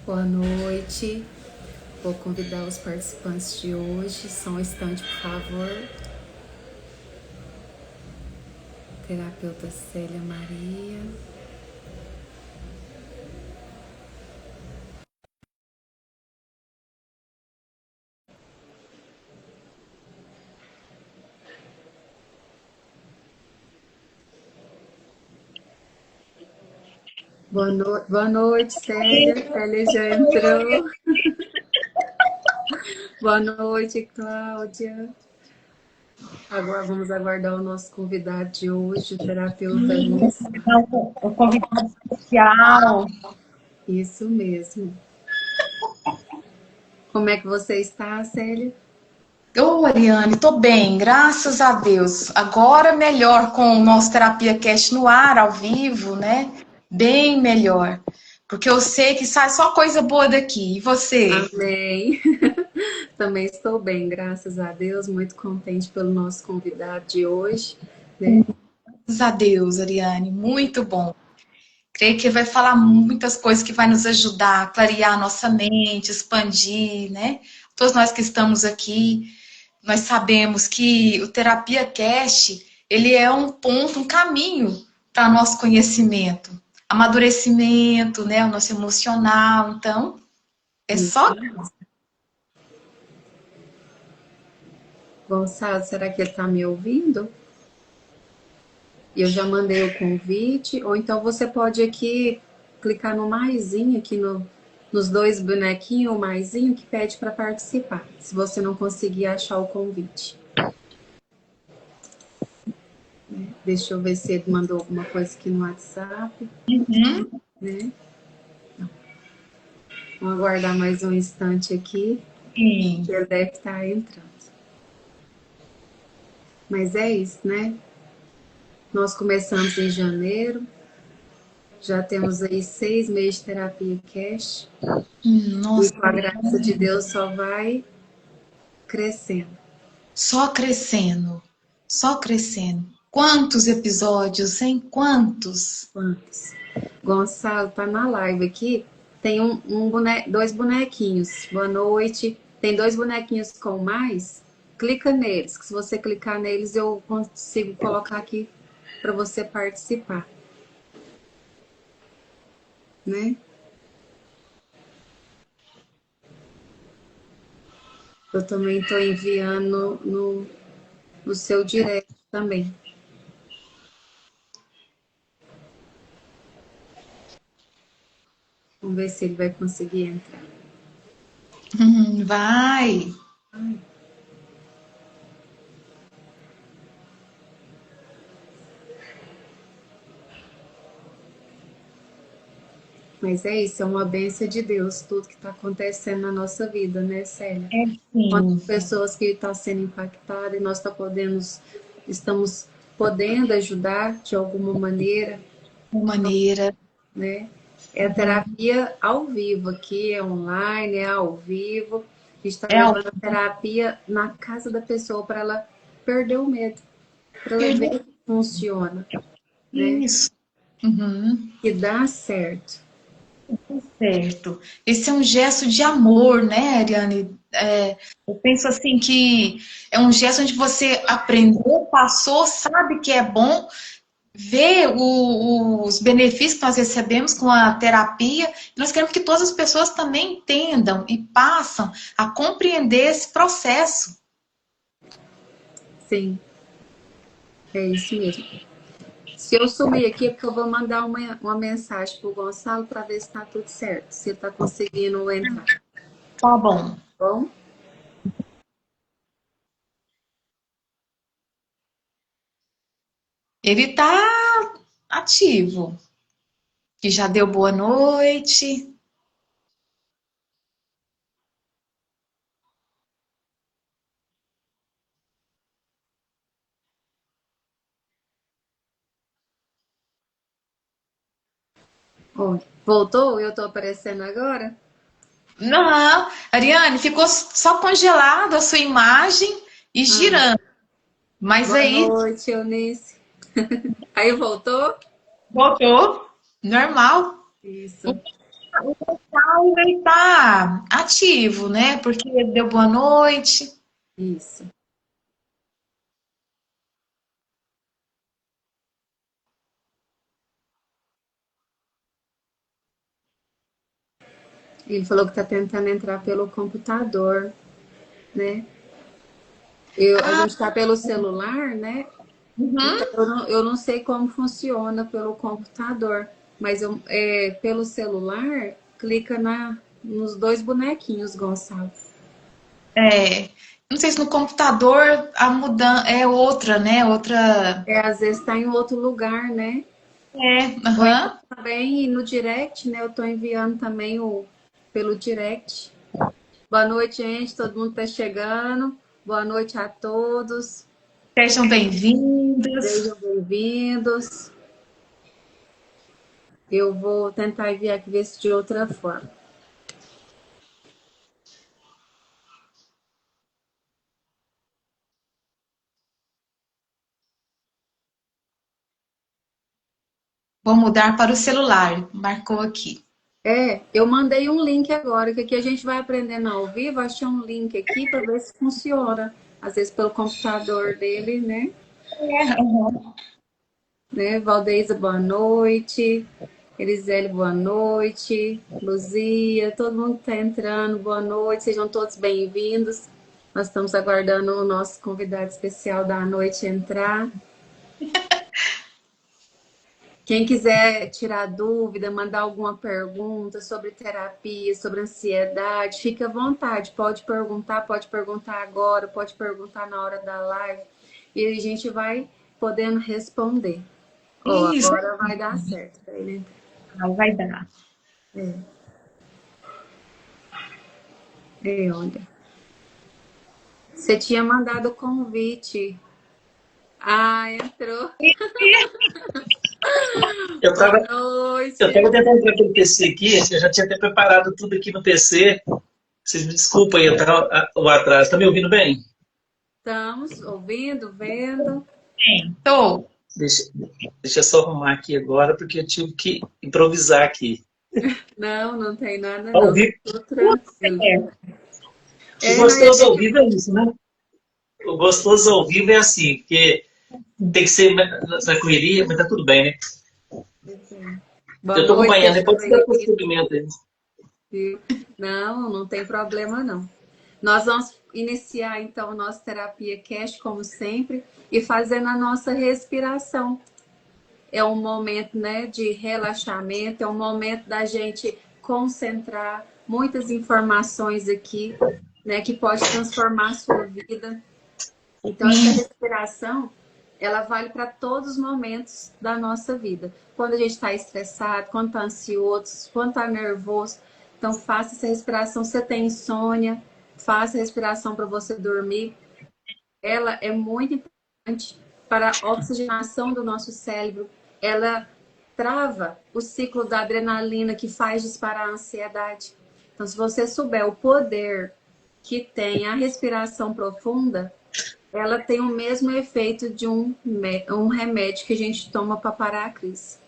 Boa noite. Vou convidar os participantes de hoje. Só um instante, por favor. Terapeuta Célia Maria. Boa noite, Célia. Célia já entrou. Boa noite, Cláudia. Agora vamos aguardar o nosso convidado de hoje, o terapeuta Luiz. O convidado especial. Isso mesmo. Como é que você está, Célia? Ô, Ariane, tô bem, graças a Deus. Agora melhor com o nosso Terapia Cast no ar, ao vivo, né? Bem melhor. Porque eu sei que sai só coisa boa daqui. E você? Amém. Também estou bem, graças a Deus. Muito contente pelo nosso convidado de hoje, né? Graças a Deus, Ariane, muito bom. Creio que vai falar muitas coisas que vai nos ajudar a clarear a nossa mente, expandir, né? Todos nós que estamos aqui, nós sabemos que o Terapia Cast, ele é um ponto, um caminho para nosso conhecimento, amadurecimento, né, o nosso emocional. Então, é Isso. só Gonçalo, será que ele está me ouvindo? Eu já mandei o convite, ou então você pode aqui clicar no maisinho, aqui nos dois bonequinhos, o maisinho que pede para participar, se você não conseguir achar o convite. Deixa eu ver se ele mandou alguma coisa aqui no WhatsApp, uhum. né? Vamos aguardar mais um instante aqui, que Sim. ele deve estar entrando. Mas é isso, né? Nós começamos em janeiro, já temos aí 6 meses de terapia cash, e Nossa, com a graça de Deus só vai crescendo. só crescendo, só crescendo. Quantos episódios, hein? Quantos? Quantos? Gonçalo tá na live aqui. Tem dois bonequinhos. Boa noite. Tem dois bonequinhos com mais. Clica neles, que se você clicar neles eu consigo colocar aqui para você participar, né? Eu também estou enviando no seu direct também. Vamos ver se ele vai conseguir entrar. Vai. Mas é isso, é uma bênção de Deus, tudo que está acontecendo na nossa vida, né, Célia? É Quantas sim, pessoas que estão sendo impactadas e nós estamos podendo ajudar de alguma maneira, de maneira. né? É a terapia ao vivo aqui, é online, é ao vivo. A gente está É algo levando a terapia na casa da pessoa para ela perder o medo, para ela ver que funciona, né? isso. Uhum. Que dá certo. Certo. Esse é um gesto de amor, né, Ariane? Eu penso assim que é um gesto onde você aprendeu, passou, sabe que é bom, vê os benefícios que nós recebemos com a terapia. E nós queremos que todas as pessoas também entendam e passam a compreender esse processo. Sim, é isso mesmo. Se eu sumir aqui é porque eu vou mandar uma mensagem pro Gonçalo para ver se está tudo certo, se ele está conseguindo entrar, tá Tá bom. bom? Ele tá ativo. Que já deu boa noite. Ó, voltou? Eu tô aparecendo agora? Não, Ariane, ficou só congelado a sua imagem e Ah, girando. Mas boa aí noite, Eunice. Aí voltou? voltou, normal. Isso. aproveitar ativo, né? Porque deu boa noite. Isso. Ele falou que está tentando entrar pelo computador, né? A Ah, gente está pelo celular, né? Então, uhum. eu não sei como funciona pelo computador, mas pelo celular, clica nos dois bonequinhos, Gonçalo. É, não sei se no computador a mudança é outra, né? Outra. Às vezes está em outro lugar, né? É, Ou então aham. também no direct, né? Eu estou enviando também pelo direct. Boa noite, gente. Todo mundo está chegando. Boa noite a todos. Sejam bem-vindos. Sejam bem-vindos. Eu vou tentar enviar aqui ver se de outra forma. Vou mudar para o celular. Marcou aqui. Eu mandei um link agora, que aqui a gente vai aprendendo ao vivo. Achei um link aqui para ver se funciona. Às vezes pelo computador dele, né? É, aham. Valdeisa, boa noite. Elisele, boa noite. Luzia, todo mundo que está entrando, boa noite. Sejam todos bem-vindos. Nós estamos aguardando o nosso convidado especial da noite entrar. Quem quiser tirar dúvida, mandar alguma pergunta sobre terapia, sobre ansiedade, fique à vontade. Pode perguntar agora, pode perguntar na hora da live. E a gente vai podendo responder. Isso, Agora vai dar certo, né? vai dar. Olha. Você tinha mandado o convite. Ah, entrou. Eu Boa estava eu noite. tava tentando entrar pelo PC aqui, eu já tinha até preparado tudo aqui no PC. Vocês me desculpem aí, o atraso. Tá me ouvindo bem? Estamos ouvindo, vendo. Bem, tô. Deixa, deixa eu só arrumar aqui agora, porque eu tive que improvisar aqui. Não, não tem nada, Ao não. vivo, Tudo tranquilo. o Não ia gostoso ter ao que. vivo é isso, né? O gostoso ao vivo é assim, porque tem que ser na correria, mas tá tudo bem, né? Boa Eu tô noite, acompanhando, sejam depois você dá bem-vindos. prosseguimento aí. Não, não tem problema, não. Nós vamos iniciar, então, a nossa terapia cash, como sempre, e fazendo a nossa respiração. É um momento, né, de relaxamento, é um momento da gente concentrar muitas informações aqui, né, que pode transformar a sua vida. Então, essa Sim. respiração, ela vale para todos os momentos da nossa vida. Quando a gente está estressado, quando está ansioso, quando está nervoso. Então, faça essa respiração. Se você tem insônia, faça a respiração para você dormir. Ela é muito importante para a oxigenação do nosso cérebro. Ela trava o ciclo da adrenalina que faz disparar a ansiedade. Então, se você souber o poder que tem a respiração profunda, ela tem o mesmo efeito de um remédio que a gente toma para parar a crise.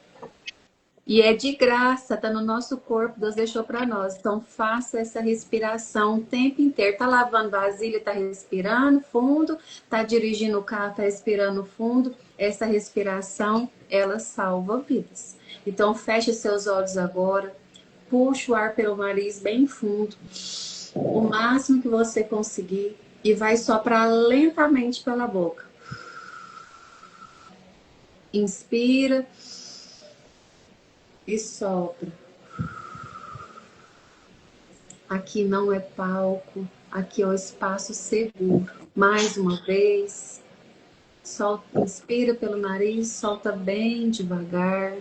E é de graça, tá no nosso corpo, Deus deixou para nós. Então faça essa respiração o tempo inteiro. Tá lavando vasilha, tá respirando fundo, tá dirigindo o carro, tá respirando fundo. Essa respiração, ela salva vidas. Então feche seus olhos agora, puxa o ar pelo nariz bem fundo, o máximo que você conseguir, e vai soprar lentamente pela boca. Inspira e sopra. Aqui não é palco, aqui é o espaço seguro. Mais uma vez, solta, inspira pelo nariz, solta bem devagar.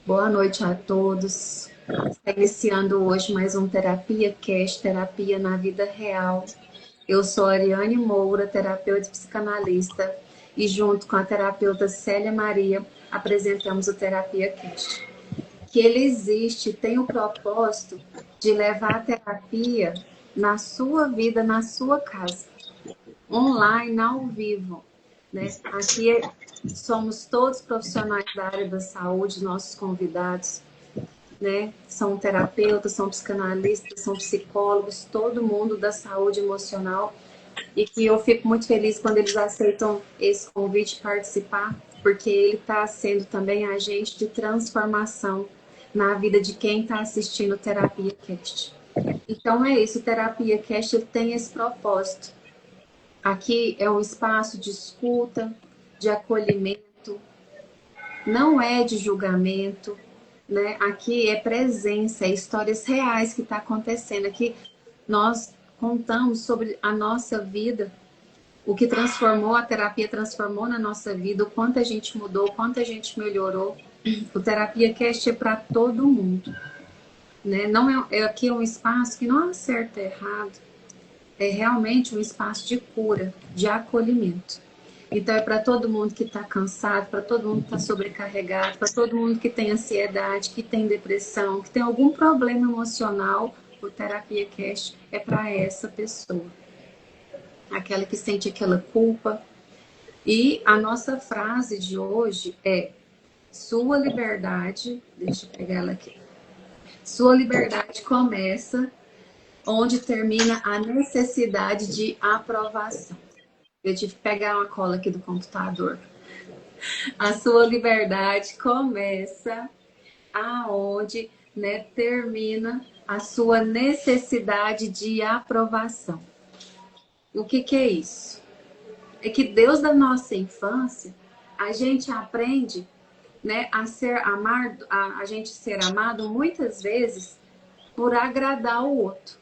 Boa noite a todos. Está iniciando hoje mais um Terapia Cash, Terapia na Vida Real. Eu sou Ariane Moura, terapeuta e psicanalista, e junto com a terapeuta Célia Maria, apresentamos o Terapia Cash. Que ele existe, tem o propósito de levar a terapia na sua vida, na sua casa, online, ao vivo, né? Aqui somos todos profissionais da área da saúde, nossos convidados, né? São terapeutas, são psicanalistas, são psicólogos, todo mundo da saúde emocional. E que eu fico muito feliz quando eles aceitam esse convite participar, porque ele está sendo também agente de transformação na vida de quem está assistindo o Terapia Cast. Então é isso, o Terapia Cast ele tem esse propósito. Aqui é um espaço de escuta, de acolhimento, não é de julgamento, né? Aqui é presença, é histórias reais que está acontecendo. Aqui nós contamos sobre a nossa vida, o que transformou, a terapia transformou na nossa vida, o quanto a gente mudou, o quanto a gente melhorou. O Terapia Cast é para todo mundo, né? Não aqui é um espaço que não há certo e errado, é realmente um espaço de cura, de acolhimento. Então é para todo mundo que está cansado, para todo mundo que está sobrecarregado, para todo mundo que tem ansiedade, que tem depressão, que tem algum problema emocional. O Terapia Cast é para essa pessoa, aquela que sente aquela culpa. E a nossa frase de hoje é: sua liberdade, deixa eu pegar ela aqui. Sua liberdade começa onde termina a necessidade de aprovação. Eu tive que pegar uma cola aqui do computador. A sua liberdade começa aonde, né, termina a sua necessidade de aprovação. O que é isso? É que Deus da nossa infância, a gente aprende, né, a ser amado, a gente ser amado muitas vezes por agradar o outro.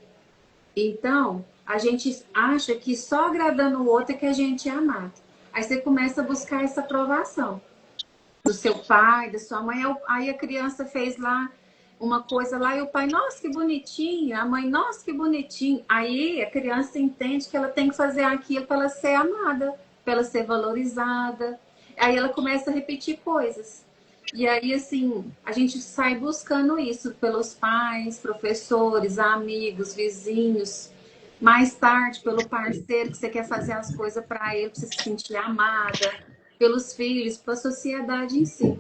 Então, a gente acha que só agradando o outro é que a gente é amado. Aí você começa a buscar essa aprovação do seu pai, da sua mãe. Aí a criança fez lá uma coisa lá e o pai, nossa, que bonitinho. A mãe, nossa, que bonitinho. Aí a criança entende que ela tem que fazer aquilo para ela ser amada, para ela ser valorizada. Aí ela começa a repetir coisas. E aí, assim, a gente sai buscando isso pelos pais, professores, amigos, vizinhos. Mais tarde, pelo parceiro, que você quer fazer as coisas para ele, para você se sentir amada. Pelos filhos, pela sociedade em si.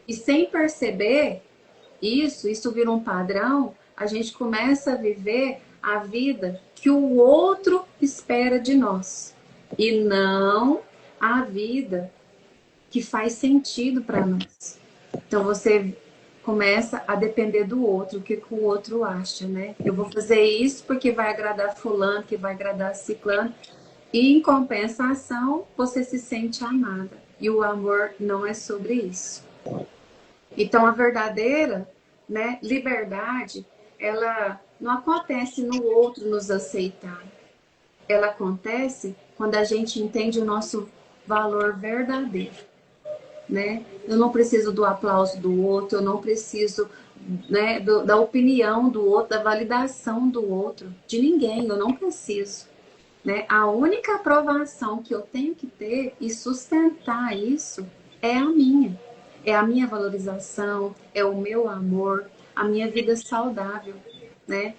E sem perceber isso vira um padrão, a gente começa a viver a vida que o outro espera de nós. E não a vida que faz sentido para nós. Então você começa a depender do outro, o que o outro acha, né? Eu vou fazer isso porque vai agradar fulano, que vai agradar ciclano. E em compensação, você se sente amada. E o amor não é sobre isso. Então a verdadeira, né, liberdade, ela não acontece no outro nos aceitar. Ela acontece quando a gente entende o nosso valor verdadeiro. Né? Eu não preciso do aplauso do outro, eu não preciso, né, da opinião do outro, da validação do outro, de ninguém, eu não preciso. Né? A única aprovação que eu tenho que ter e sustentar isso é a minha valorização, é o meu amor, a minha vida saudável. Né?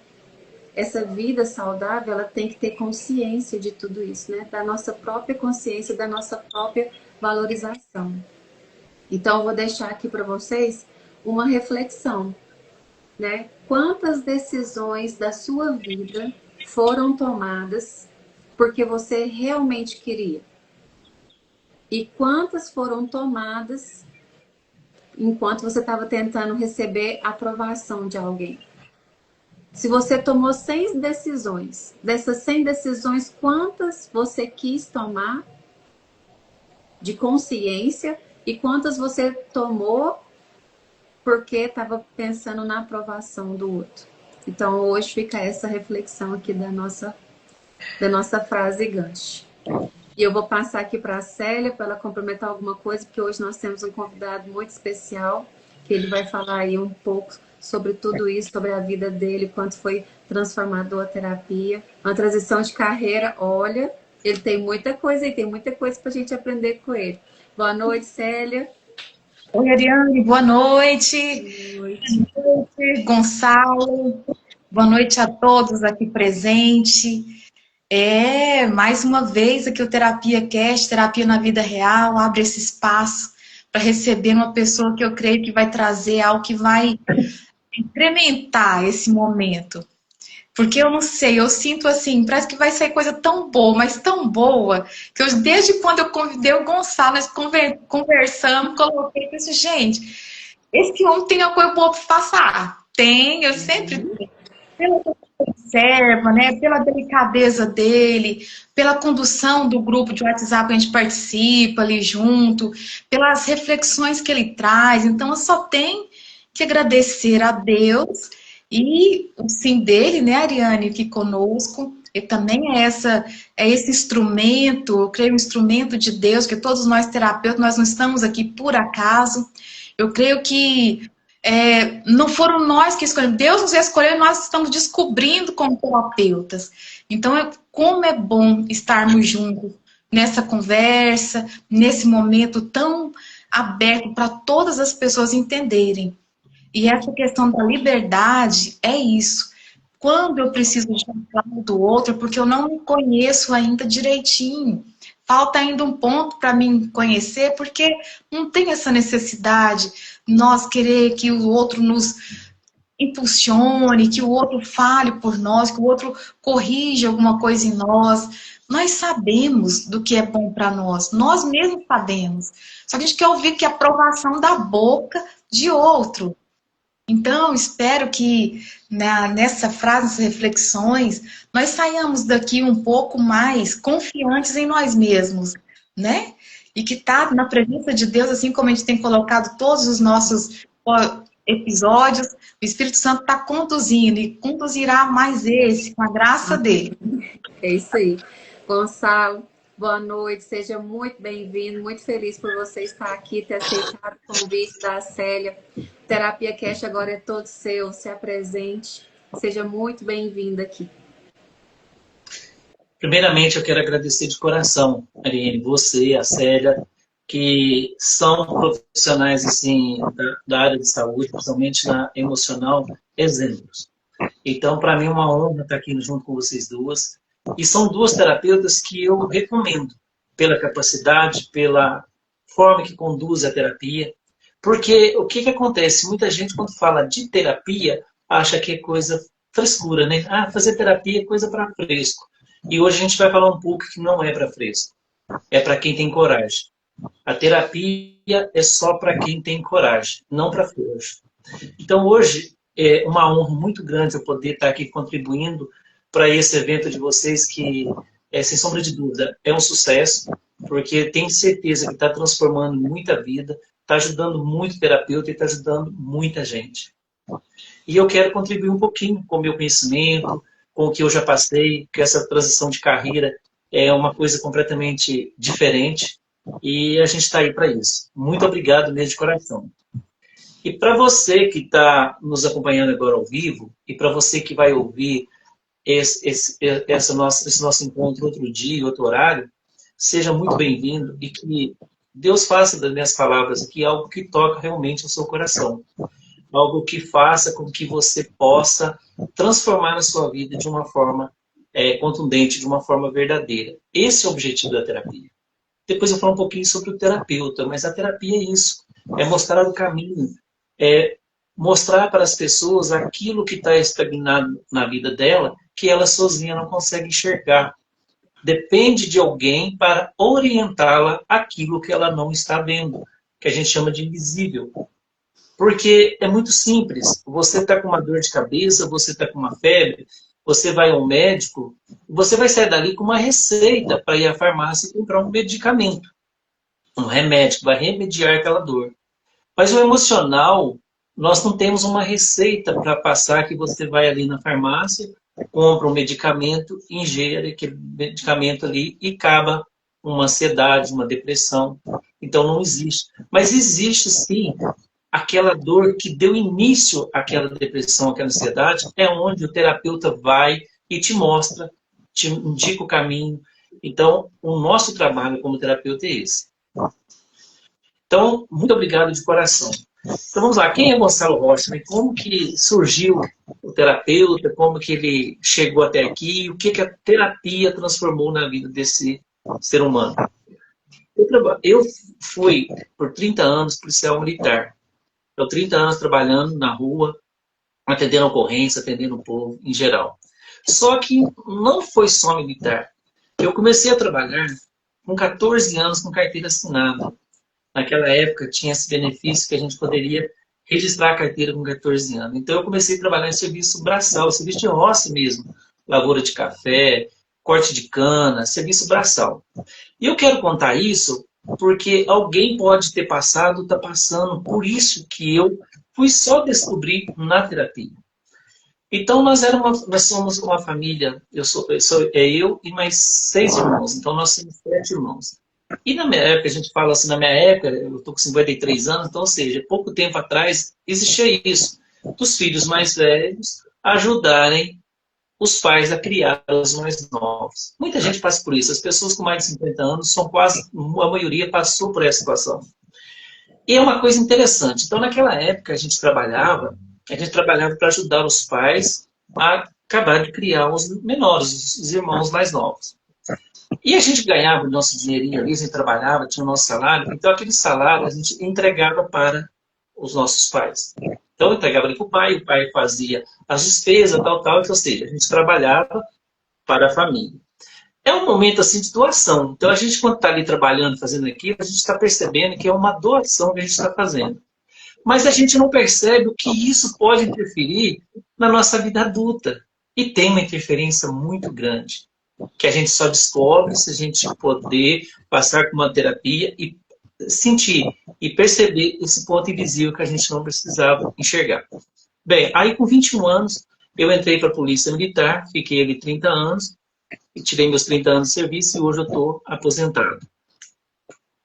Essa vida saudável, ela tem que ter consciência de tudo isso, né? Da nossa própria consciência, da nossa própria valorização. Então, eu vou deixar aqui para vocês uma reflexão, né? Quantas decisões da sua vida foram tomadas porque você realmente queria? E quantas foram tomadas enquanto você estava tentando receber a aprovação de alguém? Se você tomou 100 decisões, dessas 100 decisões, quantas você quis tomar de consciência e quantas você tomou porque estava pensando na aprovação do outro? Então, hoje fica essa reflexão aqui da nossa frase gancho. E eu vou passar aqui para a Célia para ela complementar alguma coisa, porque hoje nós temos um convidado muito especial, que ele vai falar aí um pouco sobre tudo isso, sobre a vida dele, quanto foi transformador a terapia, uma transição de carreira. Olha, ele tem muita coisa aí, tem muita coisa para a gente aprender com ele. Boa noite, Célia. Oi, Ariane, boa noite. Boa noite, Gonçalo. Boa noite a todos aqui presentes. Mais uma vez aqui o Terapia Cast, Terapia na Vida Real, abre esse espaço para receber uma pessoa que eu creio que vai trazer algo que vai incrementar esse momento. Porque eu não sei, eu sinto assim, parece que vai sair coisa tão boa, mas tão boa, que eu, desde quando eu convidei o Gonçalo, nós conversamos, coloquei e pensei, gente, esse homem tem uma coisa boa para passar. Tem, eu sempre tenho. Pela que observa, né? Pela delicadeza dele, pela condução do grupo de WhatsApp que a gente participa ali junto, pelas reflexões que ele traz. Então, eu só tenho que agradecer a Deus e o sim dele, né, Ariane, aqui conosco. E também é esse instrumento, eu creio, um instrumento de Deus, que todos nós terapeutas, nós não estamos aqui por acaso. Eu creio que não foram nós que escolhemos, Deus nos escolheu e nós estamos descobrindo como terapeutas. Então, como é bom estarmos juntos nessa conversa, nesse momento tão aberto para todas as pessoas entenderem. E essa questão da liberdade é isso. Quando eu preciso de um lado do outro, porque eu não me conheço ainda direitinho. Falta ainda um ponto para me conhecer, porque não tem essa necessidade nós querer que o outro nos impulsione, que o outro fale por nós, que o outro corrija alguma coisa em nós. Nós sabemos do que é bom para nós mesmos sabemos. Só que a gente quer ouvir que a aprovação da boca de outro. Então, espero que nessa frase, nessas reflexões, nós saiamos daqui um pouco mais confiantes em nós mesmos, né? E que tá na presença de Deus, assim como a gente tem colocado todos os nossos episódios, o Espírito Santo está conduzindo e conduzirá mais esse, com a graça dele. É isso aí. Gonçalo, boa noite, seja muito bem-vindo, muito feliz por você estar aqui, ter aceitado o convite da Célia. Terapia Cash agora é todo seu, se apresente, seja muito bem-vindo aqui. Primeiramente, eu quero agradecer de coração, Ariane, você, a Célia, que são profissionais assim, da área de saúde, principalmente na emocional, exemplos. Então, para mim é uma honra estar aqui junto com vocês duas. E são duas terapeutas que eu recomendo, pela capacidade, pela forma que conduz a terapia. Porque o que acontece? Muita gente, quando fala de terapia, acha que é coisa frescura, né? Ah, fazer terapia é coisa para fresco. E hoje a gente vai falar um pouco que não é para fresco. É para quem tem coragem. A terapia é só para quem tem coragem, não para frouxo. Então, hoje, é uma honra muito grande eu poder estar aqui contribuindo para esse evento de vocês que, sem sombra de dúvida, é um sucesso, porque tenho certeza que está transformando muita vida, está ajudando muito terapeuta e está ajudando muita gente. E eu quero contribuir um pouquinho com o meu conhecimento, com o que eu já passei, que essa transição de carreira é uma coisa completamente diferente e a gente está aí para isso. Muito obrigado mesmo de coração. E para você que está nos acompanhando agora ao vivo e para você que vai ouvir esse nosso encontro outro dia, outro horário, seja muito bem-vindo e que Deus faça das minhas palavras aqui algo que toca realmente o seu coração. Algo que faça com que você possa transformar a sua vida de uma forma contundente, de uma forma verdadeira. Esse é o objetivo da terapia. Depois eu falo um pouquinho sobre o terapeuta, mas a terapia é isso. É mostrar o caminho. É mostrar para as pessoas aquilo que está estagnado na vida dela, que ela sozinha não consegue enxergar. Depende de alguém para orientá-la aquilo que ela não está vendo, que a gente chama de invisível. Porque é muito simples. Você está com uma dor de cabeça, você está com uma febre, você vai ao médico, você vai sair dali com uma receita para ir à farmácia e comprar um medicamento. Um remédio que vai remediar aquela dor. Mas o emocional, nós não temos uma receita para passar que você vai ali na farmácia, compra um medicamento, ingere aquele medicamento ali e acaba uma ansiedade, uma depressão. Então não existe. Mas existe sim aquela dor que deu início àquela depressão, àquela ansiedade, é onde o terapeuta vai e te mostra, te indica o caminho. Então, o nosso trabalho como terapeuta é esse. Então, muito obrigado de coração. Então, vamos lá. Quem é Gonçalo Rocha? Né? Como que surgiu o terapeuta? Como que ele chegou até aqui? O que a terapia transformou na vida desse ser humano? Eu fui, por 30 anos, policial militar. Então, 30 anos trabalhando na rua, atendendo a ocorrência, atendendo o povo em geral. Só que não foi só militar. Eu comecei a trabalhar com 14 anos com carteira assinada. Naquela época tinha esse benefício que a gente poderia registrar a carteira com 14 anos. Então eu comecei a trabalhar em serviço braçal, serviço de roça mesmo. Lavoura de café, corte de cana, serviço braçal. E eu quero contar isso porque alguém pode ter passado, está passando por isso que eu fui só descobrir na terapia. Então nós somos uma família, eu e mais 6 irmãos, então nós somos 7 irmãos. E na minha época, a gente fala assim, na minha época, eu estou com 53 anos, então, ou seja, pouco tempo atrás existia isso, dos filhos mais velhos ajudarem os pais a criar os mais novos. Muita gente passa por isso, as pessoas com mais de 50 anos, a maioria passou por essa situação. E é uma coisa interessante, então naquela época a gente trabalhava para ajudar os pais a acabar de criar os menores, os irmãos mais novos. E a gente ganhava o nosso dinheirinho ali, a gente trabalhava, tinha o nosso salário, então aquele salário a gente entregava para os nossos pais. Então eu entregava ali para o pai fazia as despesas, tal, então, ou seja, a gente trabalhava para a família. É um momento assim de doação. Então a gente, quando está ali trabalhando, fazendo aquilo, a gente está percebendo que é uma doação que a gente está fazendo. Mas a gente não percebe o que isso pode interferir na nossa vida adulta. E tem uma interferência muito grande, que a gente só descobre se a gente poder passar por uma terapia e sentir e perceber esse ponto invisível que a gente não precisava enxergar. Bem, aí com 21 anos, eu entrei para a Polícia Militar, fiquei ali 30 anos, e tirei meus 30 anos de serviço e hoje eu estou aposentado.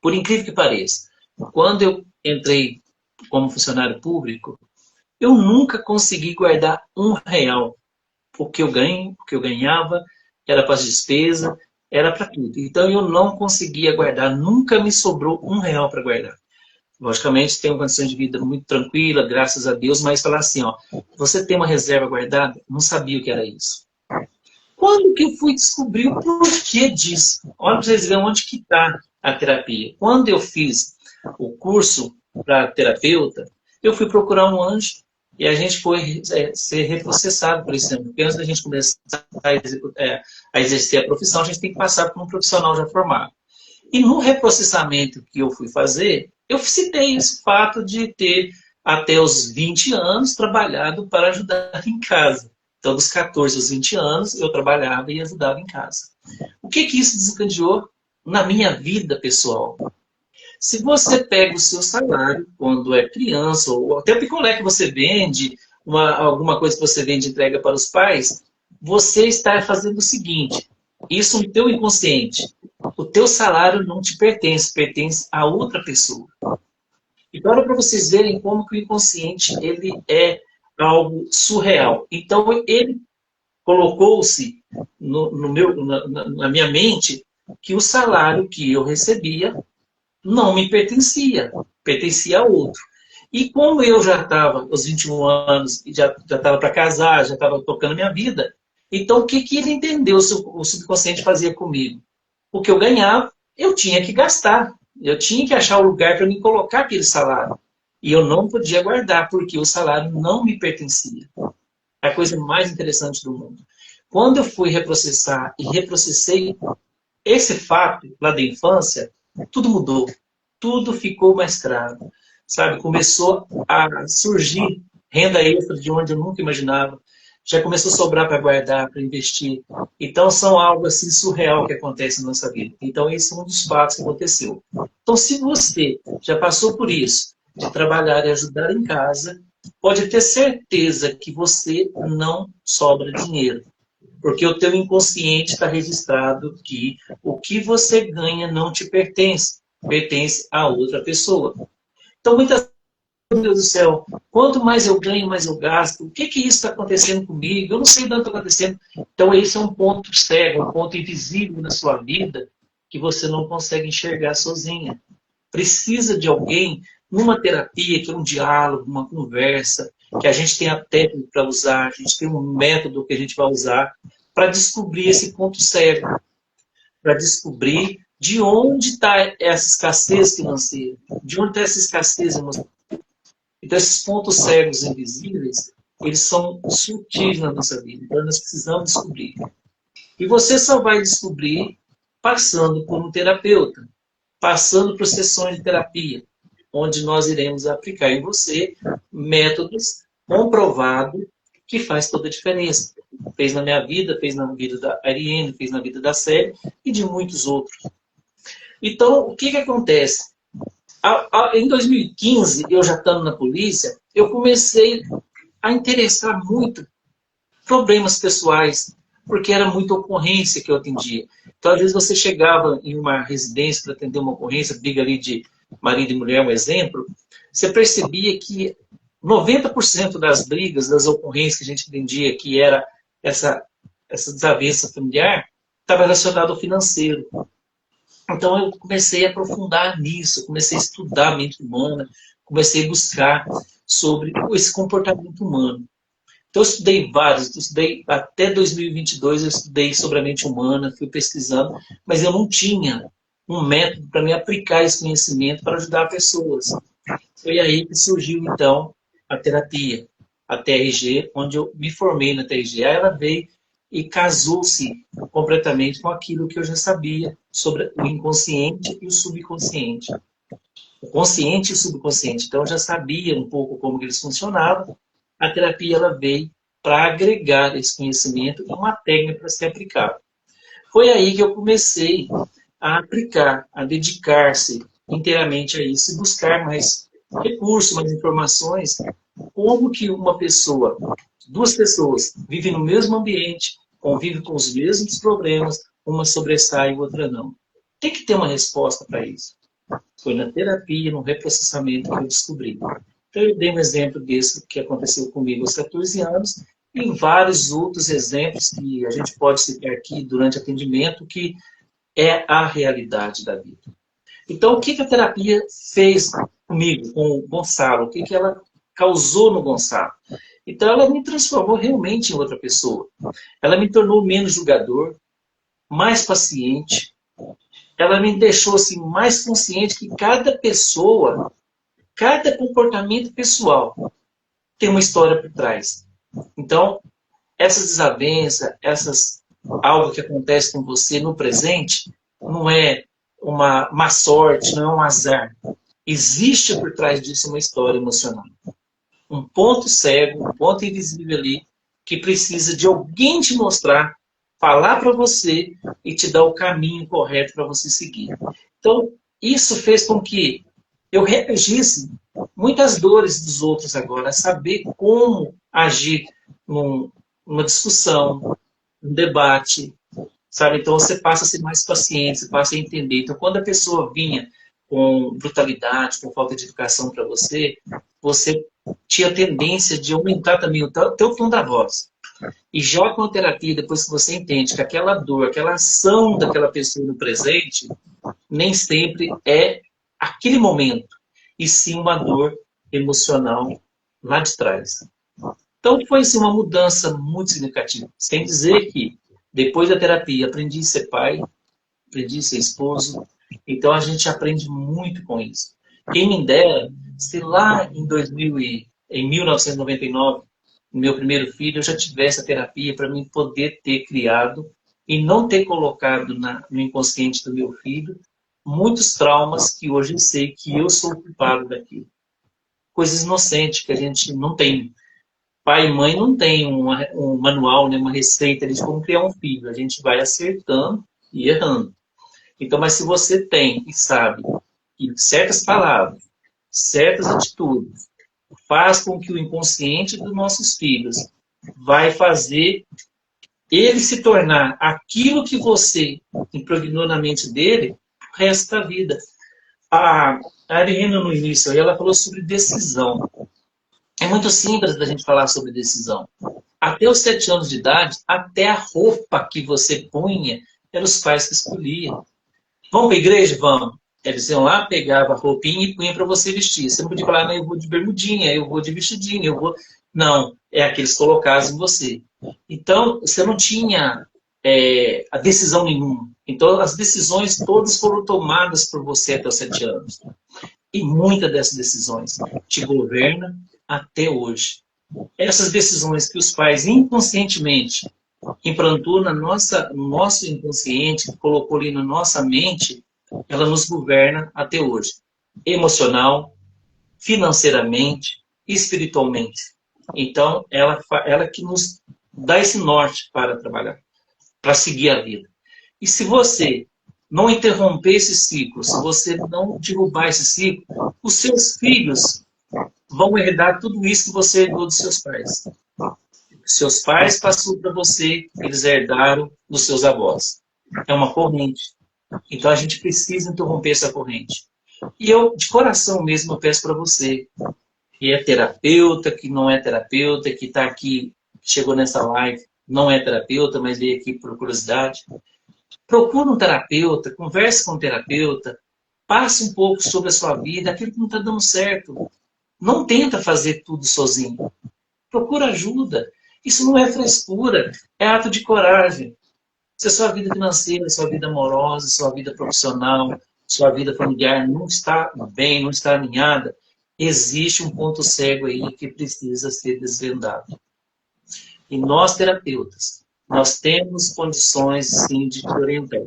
Por incrível que pareça, quando eu entrei como funcionário público, eu nunca consegui guardar R$1. O que eu ganhava era para as despesas, era para tudo. Então eu não conseguia guardar, nunca me sobrou R$1 para guardar. Logicamente, tenho condições de vida muito tranquila, graças a Deus, mas falar assim, ó, você tem uma reserva guardada? Não sabia o que era isso. Quando que eu fui descobrir o porquê disso? Olha para vocês verem onde que está a terapia. Quando eu fiz o curso para terapeuta, eu fui procurar um anjo e a gente foi ser reprocessado por esse anjo. Porque antes da gente começar a exercer a profissão, a gente tem que passar por um profissional já formado. E no reprocessamento que eu fui fazer, eu citei esse fato de ter, até os 20 anos, trabalhado para ajudar em casa. Então, dos 14 aos 20 anos, eu trabalhava e ajudava em casa. O que isso desencadeou na minha vida pessoal? Se você pega o seu salário quando é criança, ou até o picolé que você vende, alguma coisa que você vende e entrega para os pais, você está fazendo o seguinte, isso no teu inconsciente. O teu salário não te pertence, pertence a outra pessoa. Então, olha para vocês verem como que o inconsciente ele é algo surreal. Então, ele colocou-se na minha mente que o salário que eu recebia não me pertencia, pertencia a outro. E como eu já estava aos 21 anos, já estava para casar, já estava tocando a minha vida, então o que ele entendeu, o subconsciente fazia comigo? O que eu ganhava, eu tinha que gastar. Eu tinha que achar um lugar para me colocar aquele salário. E eu não podia guardar, porque o salário não me pertencia. É a coisa mais interessante do mundo. Quando eu fui reprocessar e reprocessei esse fato lá da infância, tudo mudou. Tudo ficou mais claro. Sabe? Começou a surgir renda extra de onde eu nunca imaginava. Já começou a sobrar para guardar, para investir. Então, são algo assim surreal que acontece na nossa vida. Então, esse é um dos fatos que aconteceu. Então, se você já passou por isso, de trabalhar e ajudar em casa, pode ter certeza que você não sobra dinheiro. Porque o teu inconsciente está registrado que o que você ganha não te pertence, pertence a outra pessoa. Então, muitas meu Deus do céu, quanto mais eu ganho, mais eu gasto. O que isso está acontecendo comigo? Eu não sei o que está acontecendo. Então, esse é um ponto cego, um ponto invisível na sua vida que você não consegue enxergar sozinha. Precisa de alguém numa terapia, que é um diálogo, uma conversa, que a gente tem a técnica para usar, a gente tem um método que a gente vai usar para descobrir esse ponto cego, para descobrir de onde está essa escassez financeira, de onde está essa escassez emocional. Então, esses pontos cegos invisíveis eles são sutis na nossa vida. Então, nós precisamos descobrir. E você só vai descobrir passando por um terapeuta, passando por sessões de terapia, onde nós iremos aplicar em você métodos comprovados que faz toda a diferença. Fez na minha vida, fez na vida da Ariane, fez na vida da Célia e de muitos outros. Então, o que acontece? Em 2015, eu já estando na polícia, eu comecei a interessar muito problemas pessoais, porque era muita ocorrência que eu atendia. Então, às vezes, você chegava em uma residência para atender uma ocorrência, briga ali de marido e mulher, um exemplo, você percebia que 90% das brigas, das ocorrências que a gente atendia, que era essa desavença familiar, estava relacionado ao financeiro. Então, eu comecei a aprofundar nisso, comecei a estudar a mente humana, comecei a buscar sobre esse comportamento humano. Então, eu estudei vários, até 2022 eu estudei sobre a mente humana, fui pesquisando, mas eu não tinha um método para me aplicar esse conhecimento para ajudar pessoas. Foi aí que surgiu, então, a terapia, a TRG, onde eu me formei na TRG. Aí ela veio e casou-se completamente com aquilo que eu já sabia sobre o inconsciente e o subconsciente. O consciente e o subconsciente. Então, eu já sabia um pouco como eles funcionavam. A terapia ela veio para agregar esse conhecimento e uma técnica para ser aplicada. Foi aí que eu comecei a aplicar, a dedicar-se inteiramente a isso e buscar mais recursos, mais informações, como que uma pessoa, duas pessoas, vivem no mesmo ambiente, convivem com os mesmos problemas, uma sobressai e outra não. Tem que ter uma resposta para isso. Foi na terapia, no reprocessamento que eu descobri. Então, eu dei um exemplo desse que aconteceu comigo aos 14 anos e vários outros exemplos que a gente pode citar aqui durante o atendimento, que é a realidade da vida. Então, o que a terapia fez comigo, com o Gonçalo? O que ela causou no Gonçalo? Então, ela me transformou realmente em outra pessoa. Ela me tornou menos julgador, mais paciente. Ela me deixou assim, mais consciente que cada pessoa, cada comportamento pessoal tem uma história por trás. Então, essas desavenças, algo que acontece com você no presente, não é uma má sorte, não é um azar. Existe por trás disso uma história emocional. Um ponto cego, um ponto invisível ali, que precisa de alguém te mostrar, falar para você e te dar o caminho correto para você seguir. Então, isso fez com que eu reagisse muitas dores dos outros agora, saber como agir numa discussão, num debate, sabe? Então você passa a ser mais paciente, você passa a entender. Então quando a pessoa vinha com brutalidade, com falta de educação para você, você tinha tendência de aumentar também o teu tom da voz. E já com a terapia, depois que você entende que aquela dor, aquela ação daquela pessoa no presente, nem sempre é aquele momento, e sim uma dor emocional lá de trás. Então foi assim, uma mudança muito significativa. Sem dizer que, depois da terapia, aprendi a ser pai, aprendi a ser esposo. Então a gente aprende muito com isso. Quem me dera, se lá em 1999, meu primeiro filho, eu já tivesse a terapia para mim poder ter criado e não ter colocado no inconsciente do meu filho muitos traumas que hoje eu sei que eu sou o culpado daquilo. Coisas inocentes que a gente não tem. Pai e mãe não tem um manual, né, uma receita de como criar um filho. A gente vai acertando e errando. Então, mas se você tem e sabe que certas palavras, certas atitudes, faz com que o inconsciente dos nossos filhos vai fazer ele se tornar aquilo que você impregnou na mente dele o resto da vida. A Ariane, no início, ela falou sobre decisão. É muito simples da gente falar sobre decisão. Até os 7 anos de idade, até a roupa que você punha, eram os pais que escolhiam. Vamos para a igreja? Vamos. Eles iam lá, pegavam a roupinha e punham para você vestir. Você não podia falar, não, eu vou de bermudinha, eu vou de vestidinho, eu vou... Não, é aqueles colocados em você. Então, você não tinha a decisão nenhuma. Então, as decisões todas foram tomadas por você até os 7 anos. E muitas dessas decisões te governam até hoje. essas decisões que os pais inconscientemente implantou no nosso inconsciente, colocou ali na nossa mente, ela nos governa até hoje. Emocional, financeiramente, espiritualmente. Então, ela que nos dá esse norte para trabalhar, para seguir a vida. E se você não interromper esse ciclo, se você não derrubar esse ciclo, os seus filhos vão herdar tudo isso que você herdou dos seus pais. Seus pais passou para você, eles herdaram dos seus avós. É uma corrente. Então a gente precisa interromper essa corrente. E eu, de coração mesmo, eu peço para você, que é terapeuta, que não é terapeuta, que está aqui, chegou nessa live, não é terapeuta, mas veio aqui por curiosidade. Procure um terapeuta, converse com um terapeuta, passe um pouco sobre a sua vida, aquilo que não está dando certo. Não tenta fazer tudo sozinho. Procura ajuda. Isso não é frescura, é ato de coragem. Se a sua vida financeira, sua vida amorosa, sua vida profissional, sua vida familiar não está bem, não está alinhada, existe um ponto cego aí que precisa ser desvendado. E nós, terapeutas, nós temos condições, sim, de te orientar.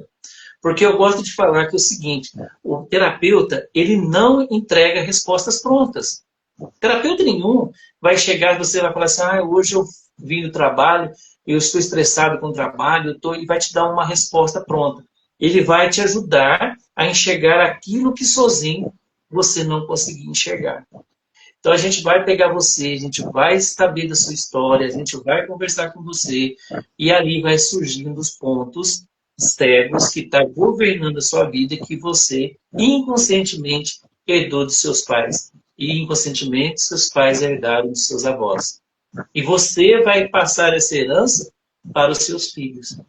Porque eu gosto de falar que é o seguinte, o terapeuta, ele não entrega respostas prontas. Terapeuta nenhum vai chegar e você vai falar assim, hoje eu vim do trabalho, eu estou estressado com o trabalho, e vai te dar uma resposta pronta. Ele vai te ajudar a enxergar aquilo que sozinho você não conseguia enxergar. Então a gente vai pegar você, a gente vai saber da sua história, a gente vai conversar com você, e ali vai surgindo os pontos cegos que estão governando a sua vida, que você inconscientemente herdou de seus pais. E inconscientemente seus pais herdaram de seus avós. E você vai passar essa herança para os seus filhos.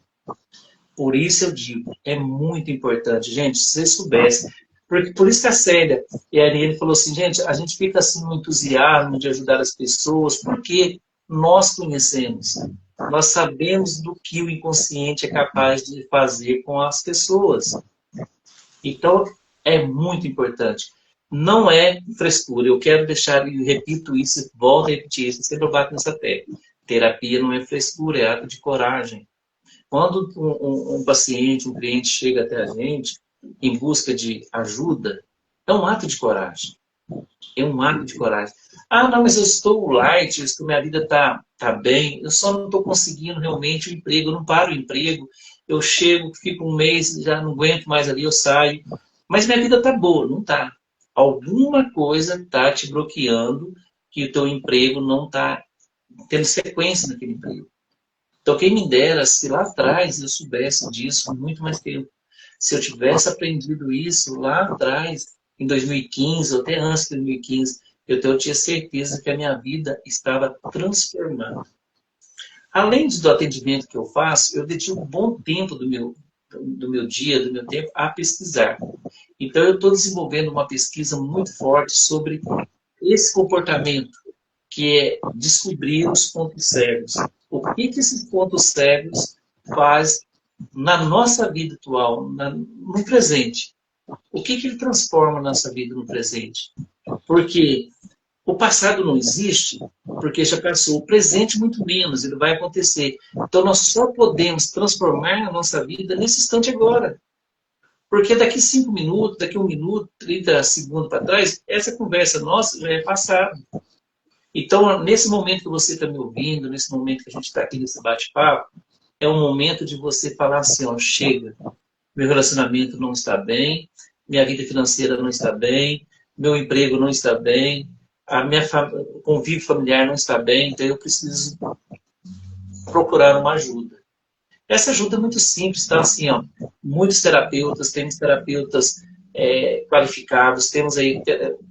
Por isso eu digo, é muito importante. Gente, se vocês soubessem. Por isso que a Célia e a Ariane falou assim, gente, a gente fica assim no entusiasmo de ajudar as pessoas, porque nós conhecemos. Nós sabemos do que o inconsciente é capaz de fazer com as pessoas. Então, é muito importante. Não é frescura. Eu quero deixar, e repito isso, volto a repetir isso, sempre eu bato nessa tecla. Terapia não é frescura, é ato de coragem. Quando um paciente, um cliente chega até a gente em busca de ajuda, é um ato de coragem. É um ato de coragem. Não, mas eu estou light, minha vida está bem, eu só não estou conseguindo realmente o emprego, eu não paro o emprego, eu chego, fico um mês, já não aguento mais ali, eu saio. Mas minha vida está boa, não está. Alguma coisa está te bloqueando que o teu emprego não está tendo sequência naquele emprego. Então, quem me dera, se lá atrás eu soubesse disso há muito mais tempo. Se eu tivesse aprendido isso lá atrás, em 2015, ou até antes de 2015, eu tinha certeza que a minha vida estava transformada. Além do atendimento que eu faço, eu dedico um bom tempo do meu dia, do meu tempo, a pesquisar. Então, eu estou desenvolvendo uma pesquisa muito forte sobre esse comportamento, que é descobrir os pontos cegos. O que esses pontos cegos fazem na nossa vida atual, no presente? O que ele transforma na nossa vida no presente? Porque o passado não existe, porque já passou. O presente, muito menos, ele vai acontecer. Então, nós só podemos transformar a nossa vida nesse instante agora. Porque daqui 5 minutos, daqui 1 minuto, 30 segundos para trás, essa conversa nossa já é passada. Então, nesse momento que você está me ouvindo, nesse momento que a gente está aqui nesse bate-papo, é um momento de você falar assim, chega, meu relacionamento não está bem, minha vida financeira não está bem, meu emprego não está bem, o convívio familiar não está bem, então eu preciso procurar uma ajuda. Essa ajuda é muito simples, tá? Assim, muitos terapeutas, temos terapeutas qualificados, temos aí,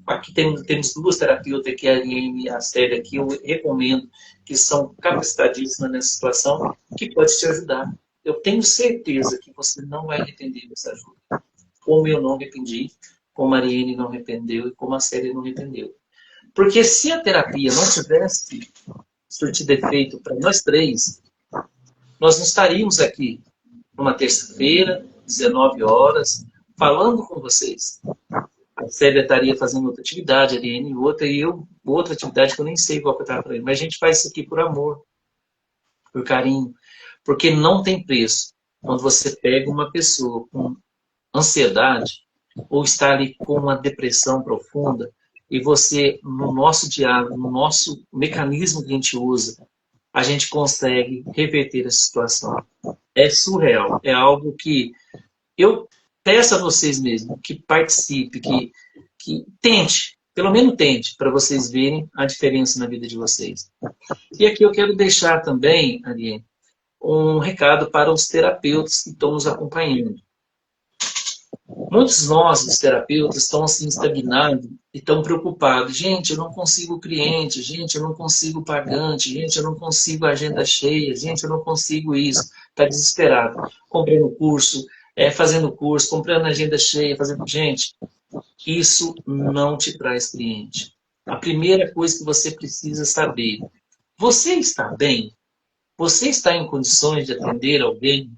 aqui temos 2 terapeutas, que é a Ariane e a Célia, que eu recomendo, que são capacitadíssimas nessa situação, que pode te ajudar. Eu tenho certeza que você não vai arrepender dessa ajuda. Como eu não arrependi, como a Ariane não arrependeu e como a Célia não arrependeu. Porque se a terapia não tivesse surtido efeito para nós 3, nós não estaríamos aqui numa terça-feira, 19 horas, falando com vocês. A Célia estaria fazendo outra atividade, a Ariane outra, e eu outra atividade que eu nem sei qual que eu estava fazendo. Mas a gente faz isso aqui por amor, por carinho, porque não tem preço. Quando você pega uma pessoa com ansiedade, ou está ali com uma depressão profunda, e você, no nosso diálogo, no nosso mecanismo que a gente usa, a gente consegue reverter a situação. É surreal, é algo que eu peço a vocês mesmos que participe, que tente, pelo menos tente, para vocês verem a diferença na vida de vocês. E aqui eu quero deixar também, Ariane, um recado para os terapeutas que estão nos acompanhando. Muitos de nós, os terapeutas, estão assim estagnados e estão preocupados. Gente, eu não consigo cliente, gente, eu não consigo pagante, gente, eu não consigo agenda cheia, gente, eu não consigo isso. Está desesperado. Comprando curso, fazendo curso, comprando agenda cheia, fazendo... Gente, isso não te traz cliente. A primeira coisa que você precisa saber, você está bem? Você está em condições de atender alguém?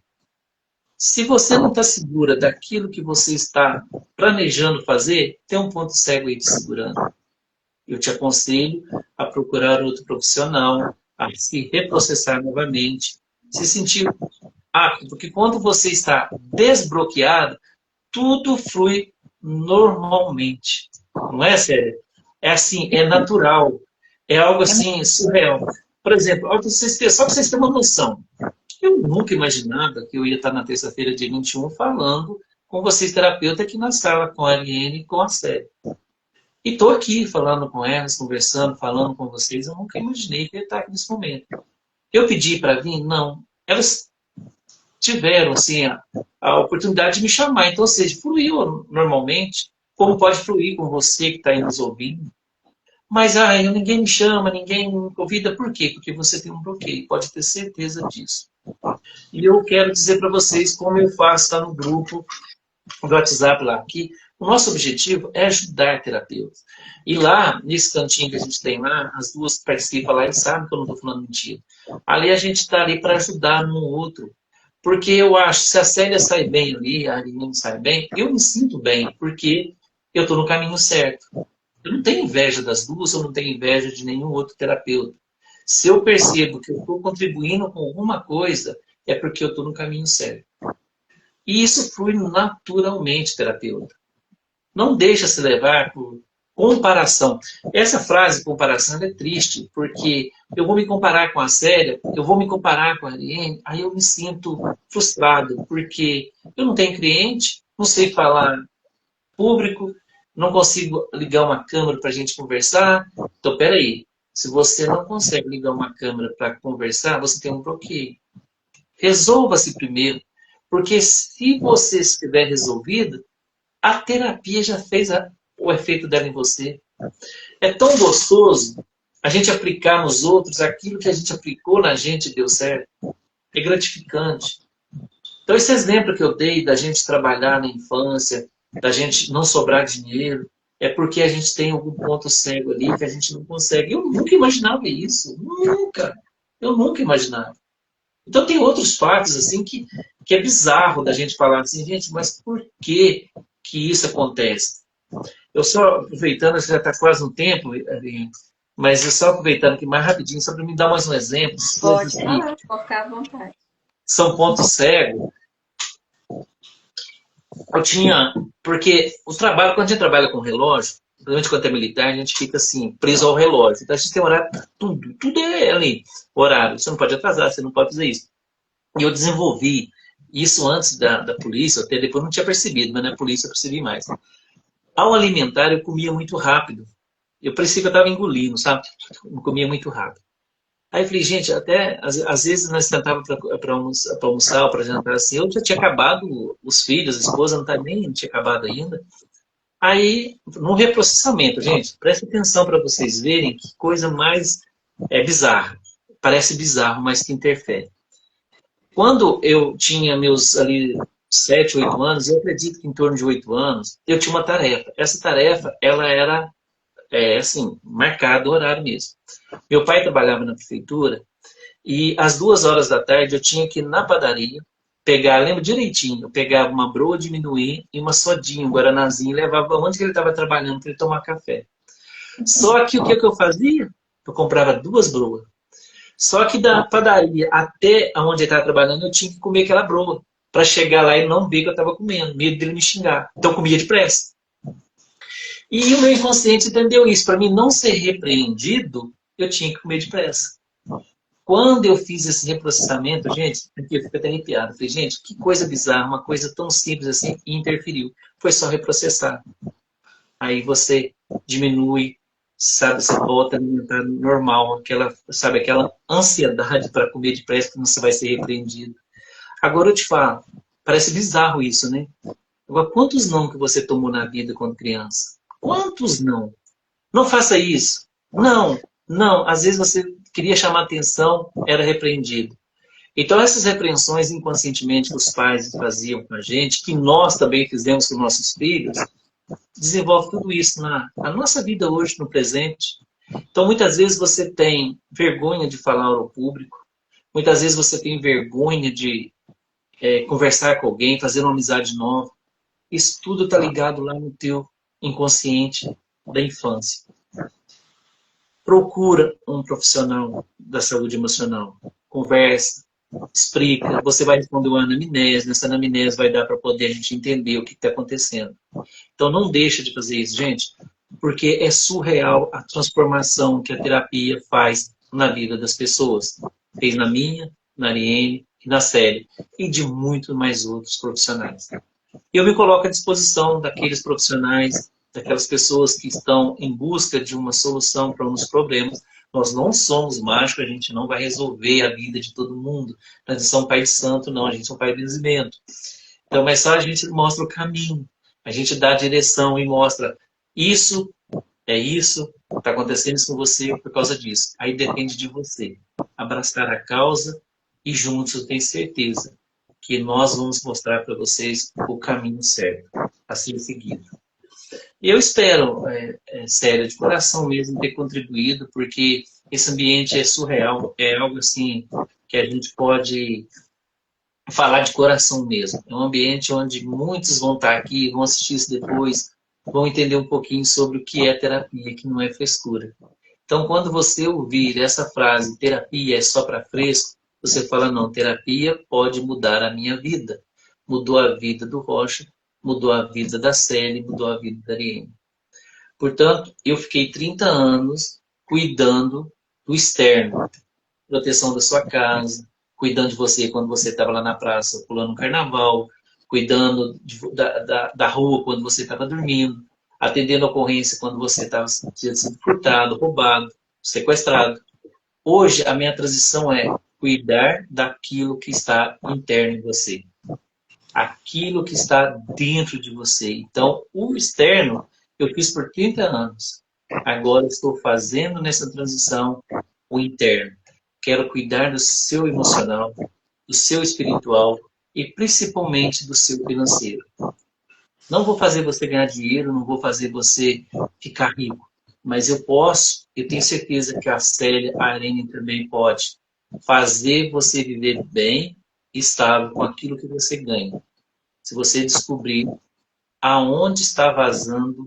Se você não está segura daquilo que você está planejando fazer, tem um ponto cego aí te segurando. Eu te aconselho a procurar outro profissional, a se reprocessar novamente, se sentir apto, porque quando você está desbloqueado, tudo flui normalmente. Não é, Célia? É assim, é natural. É algo assim, surreal. Por exemplo, só para vocês terem uma noção, eu nunca imaginava que eu ia estar na terça-feira, dia 21, falando com vocês, terapeuta, aqui na sala, com a Ariane e com a Célia. E estou aqui falando com elas, conversando, falando com vocês. Eu nunca imaginei que eu ia estar aqui nesse momento. Eu pedi para vir? Não. Elas tiveram, assim, a oportunidade de me chamar. Então, ou seja, fluiu normalmente, como pode fluir com você que está aí nos ouvindo. Mas ninguém me chama, ninguém me convida. Por quê? Porque você tem um bloqueio. Pode ter certeza disso. E eu quero dizer para vocês como eu faço lá no grupo do WhatsApp lá, que o nosso objetivo é ajudar terapeutas. E lá, nesse cantinho que a gente tem lá, as duas participam lá e sabem que eu não estou falando mentira. Ali a gente está ali para ajudar um outro. Porque eu acho que se a Célia sai bem ali, a Aline sai bem, eu me sinto bem, porque eu estou no caminho certo. Eu não tenho inveja das duas, eu não tenho inveja de nenhum outro terapeuta. Se eu percebo que eu estou contribuindo com alguma coisa, é porque eu estou no caminho certo. E isso flui naturalmente, terapeuta. Não deixa se levar por comparação. Essa frase, comparação, é triste, porque eu vou me comparar com a Célia, eu vou me comparar com a Ariane, aí eu me sinto frustrado, porque eu não tenho cliente, não sei falar público, não consigo ligar uma câmera para a gente conversar. Então, peraí. Se você não consegue ligar uma câmera para conversar, você tem um bloqueio. Resolva-se primeiro. Porque se você estiver resolvido, a terapia já fez o efeito dela em você. É tão gostoso a gente aplicar nos outros aquilo que a gente aplicou na gente e deu certo. É gratificante. Então, esse exemplo que eu dei da gente trabalhar na infância, da gente não sobrar dinheiro, é porque a gente tem algum ponto cego ali que a gente não consegue. Eu nunca imaginava isso. Nunca. Eu nunca imaginava. Então tem outros fatos assim que é bizarro da gente falar assim, gente, mas por que isso acontece? Eu só aproveitando, já está quase um tempo, mas eu só aproveitando aqui mais rapidinho, só para me dar mais um exemplo. Pode falar, pode ficar à vontade. São pontos cegos. Eu tinha, porque o trabalho, quando a gente trabalha com relógio, principalmente quando é militar, a gente fica assim, preso ao relógio. Então a gente tem horário para tudo, tudo é ali, horário. Você não pode atrasar, você não pode fazer isso. E eu desenvolvi isso antes da polícia, até depois não tinha percebido, mas na polícia eu percebi mais. Ao alimentar, eu comia muito rápido. Eu parecia que eu estava engolindo, sabe? Eu comia muito rápido. Aí eu falei, gente, até às vezes nós sentávamos para almoçar ou para jantar assim, eu já tinha acabado os filhos, a esposa não tinha acabado ainda. Aí, no reprocessamento, gente, presta atenção para vocês verem que coisa mais bizarra. Parece bizarro, mas que interfere. Quando eu tinha meus ali 7, 8 anos, eu acredito que em torno de 8 anos, eu tinha uma tarefa. Essa tarefa, ela era assim, marcado o horário mesmo. Meu pai trabalhava na prefeitura e às 2 horas da tarde eu tinha que ir na padaria pegar, lembro direitinho, eu pegava uma broa de amendoim e uma sodinha, um guaranazinho, e levava onde que ele estava trabalhando para ele tomar café. Só que o que eu fazia? Eu comprava 2 broas. Só que da padaria até onde ele estava trabalhando, eu tinha que comer aquela broa. Para chegar lá e não ver que eu estava comendo, medo dele me xingar. Então eu comia depressa. E o meu inconsciente entendeu isso. Para mim não ser repreendido, eu tinha que comer depressa. Quando eu fiz esse reprocessamento, gente, aqui eu fico até arrepiado. Falei, gente, que coisa bizarra, uma coisa tão simples assim, e interferiu. Foi só reprocessar. Aí você diminui, sabe, você volta a alimentar normal, aquela ansiedade para comer depressa, que não você vai ser repreendido. Agora eu te falo, parece bizarro isso, né? Agora, quantos não que você tomou na vida quando criança? Quantos não? Não faça isso. Não, não. Às vezes você queria chamar atenção, era repreendido. Então, essas repreensões inconscientemente que os pais faziam com a gente, que nós também fizemos com nossos filhos, desenvolve tudo isso na nossa vida hoje, no presente. Então, muitas vezes você tem vergonha de falar ao público, muitas vezes você tem vergonha de conversar com alguém, fazer uma amizade nova. Isso tudo está ligado lá no teu inconsciente da infância. Procura um profissional da saúde emocional. Conversa, explica. Você vai responder uma anamnese. Nessa anamnese vai dar para poder a gente entender o que está acontecendo. Então não deixa de fazer isso, gente, porque é surreal a transformação que a terapia faz na vida das pessoas. Fez na minha, na Ariane e na Célia. E de muito mais outros profissionais. Eu me coloco à disposição daqueles profissionais, daquelas pessoas que estão em busca de uma solução para uns problemas. Nós não somos mágicos, a gente não vai resolver a vida de todo mundo. Nós não somos pai de santo, não, a gente é um pai de benzimento. Então, mas só a gente mostra o caminho, a gente dá a direção e mostra isso, está acontecendo isso com você por causa disso. Aí depende de você abraçar a causa e juntos eu tenho certeza que nós vamos mostrar para vocês o caminho certo a ser seguido. E eu espero, sério, de coração mesmo, ter contribuído, porque esse ambiente é surreal, é algo assim que a gente pode falar de coração mesmo. É um ambiente onde muitos vão estar aqui, vão assistir isso depois, vão entender um pouquinho sobre o que é terapia, que não é frescura. Então, quando você ouvir essa frase, terapia é só para fresco, você fala, não, terapia pode mudar a minha vida. Mudou a vida do Rocha, mudou a vida da Célia, mudou a vida da Ariane. Portanto, eu fiquei 30 anos cuidando do externo. Proteção da sua casa, cuidando de você quando você estava lá na praça pulando um carnaval, cuidando da rua quando você estava dormindo, atendendo a ocorrência quando você tinha sido furtado, roubado, sequestrado. Hoje, a minha transição é cuidar daquilo que está interno em você. Aquilo que está dentro de você. Então, o externo eu fiz por 30 anos. Agora estou fazendo nessa transição o interno. Quero cuidar do seu emocional, do seu espiritual e principalmente do seu financeiro. Não vou fazer você ganhar dinheiro, não vou fazer você ficar rico. Mas eu tenho certeza que a Célia, a Ariane também pode fazer você viver bem e estável com aquilo que você ganha. Se você descobrir aonde está vazando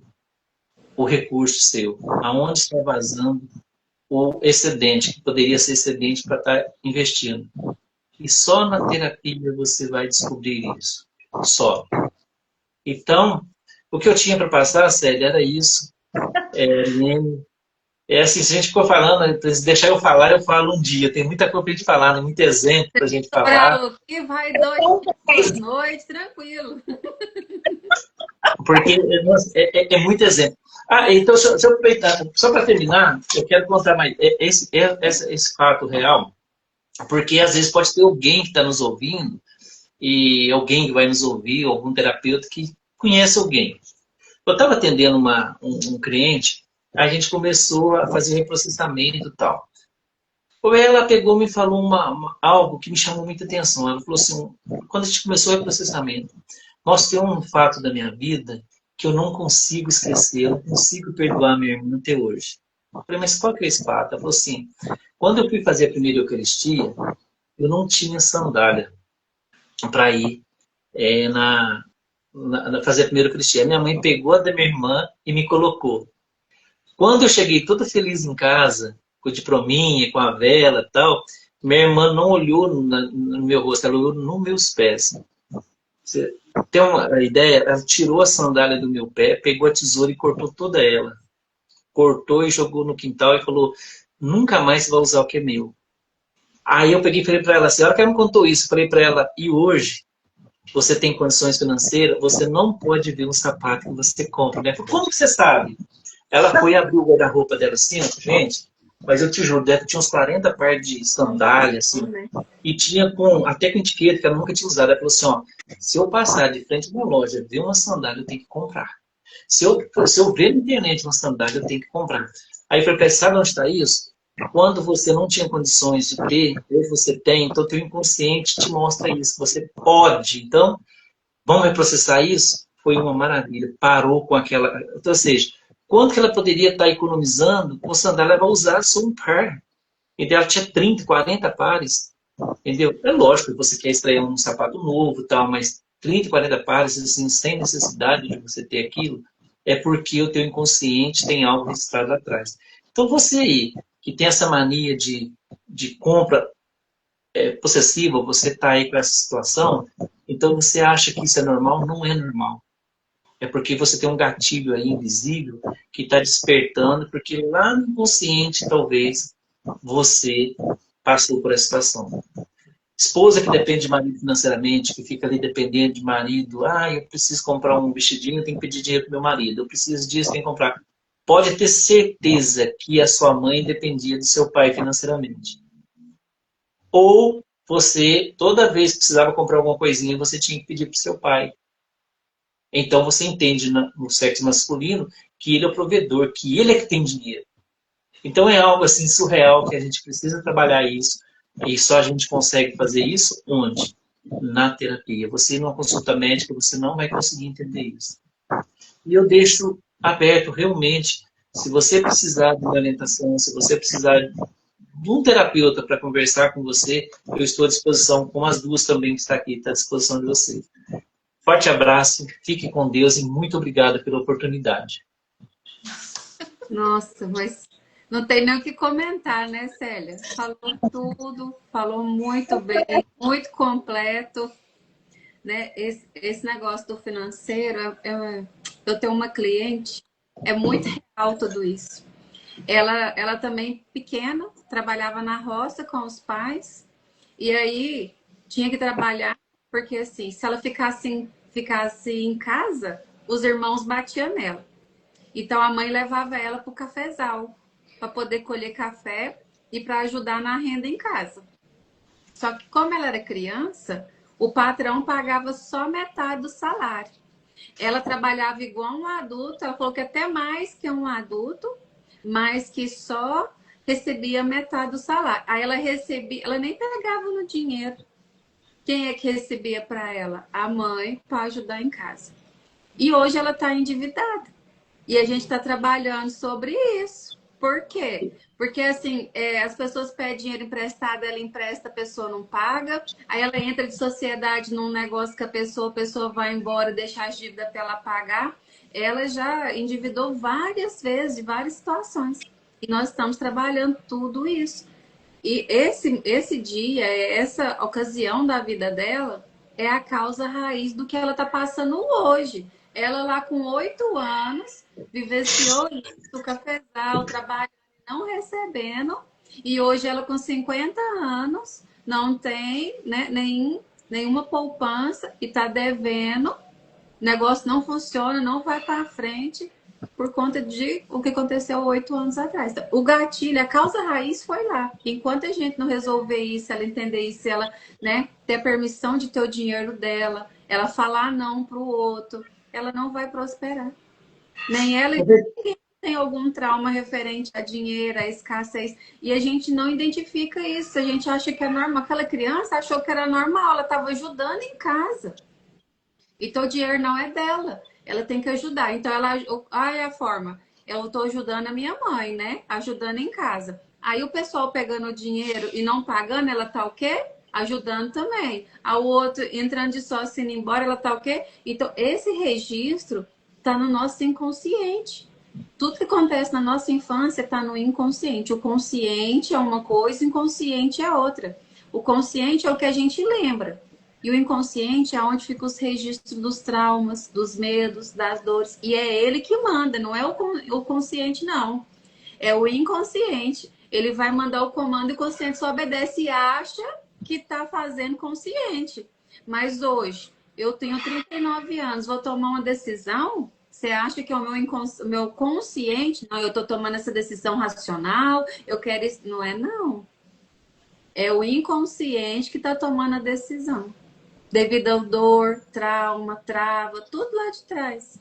o recurso seu, aonde está vazando o excedente, que poderia ser excedente para estar investindo. E só na terapia você vai descobrir isso. Só. Então, o que eu tinha para passar, Célia, era isso. Assim, se a gente ficou falando, se deixar eu falar, eu falo um dia. Tem muita coisa para a gente falar, né? Muito exemplo para a gente falar. Que vai 2 noites, tranquilo. Porque é muito exemplo. Então, deixa eu aproveitar. Só para terminar, eu quero contar mais esse fato real, porque às vezes pode ter alguém que está nos ouvindo, e alguém que vai nos ouvir, algum terapeuta que conhece alguém. Eu estava atendendo um cliente, a gente começou a fazer reprocessamento e tal. Ela pegou e me falou algo que me chamou muita atenção. Ela falou assim, quando a gente começou o reprocessamento, nós temos um fato da minha vida que eu não consigo esquecer, eu não consigo perdoar minha irmã até hoje. Eu falei, mas qual que é esse fato? Ela falou assim, quando eu fui fazer a primeira Eucaristia, eu não tinha sandália. para ir fazer a primeira Eucaristia. Minha mãe pegou a da minha irmã e me colocou. Quando eu cheguei toda feliz em casa, com o diplominha, com a vela e tal, minha irmã não olhou no meu rosto, ela olhou nos meus pés. Você tem uma ideia? Ela tirou a sandália do meu pé, pegou a tesoura e cortou toda ela. Cortou e jogou no quintal e falou: nunca mais você vai usar o que é meu. Aí eu peguei e falei para ela assim, a hora que ela me contou isso, eu falei para ela: e hoje você tem condições financeiras, você não pode ver um sapato que você compra, né? Como que você sabe? Ela foi abrir o guarda-roupa dela assim, gente, mas eu te juro, tinha uns 40 pares de sandálias, assim, e tinha até com etiqueta que ela nunca tinha usado. Ela falou assim, ó, se eu passar de frente a uma loja, ver uma sandália, eu tenho que comprar. Se eu ver na internet uma sandália, eu tenho que comprar. Aí eu falei, sabe onde está isso? Quando você não tinha condições de ter, hoje você tem, então o teu inconsciente te mostra isso, você pode. Então, vamos reprocessar isso? Foi uma maravilha, parou com aquela... Então, ou seja, quanto que ela poderia estar economizando com sandália? Ela vai usar só um par. Entendeu? Ela tinha 30, 40 pares. Entendeu? É lógico que você quer extrair um sapato novo e tal, mas 30, 40 pares, assim, sem necessidade de você ter aquilo, é porque o teu inconsciente tem algo registrado lá atrás. Então, você aí, que tem essa mania de compra possessiva, você está aí com essa situação, então você acha que isso é normal? Não é normal. É porque você tem um gatilho aí invisível que está despertando, porque lá no inconsciente, talvez, você passou por essa situação. Esposa que depende de marido financeiramente, que fica ali dependendo de marido. Ah, eu preciso comprar um vestidinho, tenho que pedir dinheiro para meu marido. Eu preciso disso, tenho que comprar. Pode ter certeza que a sua mãe dependia do seu pai financeiramente. Ou você, toda vez que precisava comprar alguma coisinha, você tinha que pedir para o seu pai. Então você entende no sexo masculino que ele é o provedor, que ele é que tem dinheiro. Então é algo assim surreal que a gente precisa trabalhar isso. E só a gente consegue fazer isso onde? Na terapia. Você numa consulta médica, você não vai conseguir entender isso. E eu deixo aberto realmente, se você precisar de uma orientação, se você precisar de um terapeuta para conversar com você, eu estou à disposição, como as duas também que está aqui, está à disposição de você. Forte abraço, fique com Deus e muito obrigado pela oportunidade. Nossa, mas não tem nem o que comentar, né, Célia? Falou tudo, falou muito bem, muito completo, né? Esse negócio do financeiro, eu tenho uma cliente, é muito real tudo isso. Ela também, pequena, trabalhava na roça com os pais, e aí tinha que trabalhar, porque assim, se ela ficasse em casa, os irmãos batiam nela. Então a mãe levava ela para o cafezal, para poder colher café e para ajudar na renda em casa. Só que como ela era criança, o patrão pagava só metade do salário. Ela trabalhava igual um adulto, ela falou que até mais que um adulto, mas que só recebia metade do salário. Aí ela recebia, ela nem pegava no dinheiro. Quem é que recebia para ela? A mãe, para ajudar em casa. E hoje ela está endividada. E a gente está trabalhando sobre isso. Por quê? Porque assim, as pessoas pedem dinheiro emprestado, ela empresta, a pessoa não paga. Aí ela entra de sociedade num negócio que a pessoa vai embora, deixa as dívidas para ela pagar. Ela já endividou várias vezes, de várias situações. E nós estamos trabalhando tudo isso. E esse dia, essa ocasião da vida dela, é a causa raiz do que ela está passando hoje. Ela lá com 8 anos, vivenciou isso, o cafezal, trabalhando, não recebendo. E hoje ela com 50 anos, não tem, né, nenhuma poupança e está devendo. O negócio não funciona, não vai para frente por conta de o que aconteceu 8 anos atrás. Então, o gatilho, a causa raiz foi lá. Enquanto a gente não resolver isso, ela entender isso, ela, né, ter a permissão de ter o dinheiro dela, ela falar não para o outro, ela não vai prosperar. Nem ela, nem ninguém tem algum trauma referente a dinheiro, a escassez. E a gente não identifica isso. A gente acha que é normal. Aquela criança achou que era normal, ela estava ajudando em casa. Então o dinheiro não é dela. Ela tem que ajudar. Então ela, é a forma. Eu estou ajudando a minha mãe, né? Ajudando em casa. Aí o pessoal pegando o dinheiro e não pagando, ela tá o quê? ajudando também. A outro entrando de sócio indo embora, ela tá o quê? Então, esse registro tá no nosso inconsciente. Tudo que acontece na nossa infância está no inconsciente. O consciente é uma coisa, o inconsciente é outra. O consciente é o que a gente lembra. E o inconsciente é onde ficam os registros dos traumas, dos medos, das dores. E é ele que manda, não é o consciente, não. É o inconsciente. Ele vai mandar o comando e o consciente só obedece e acha que está fazendo consciente. Mas hoje, eu tenho 39 anos, vou tomar uma decisão. Você acha que é o meu consciente? Não, eu estou tomando essa decisão racional, eu quero isso. Não é, não. É o inconsciente que está tomando a decisão. Devido à dor, trauma, trava, tudo lá de trás.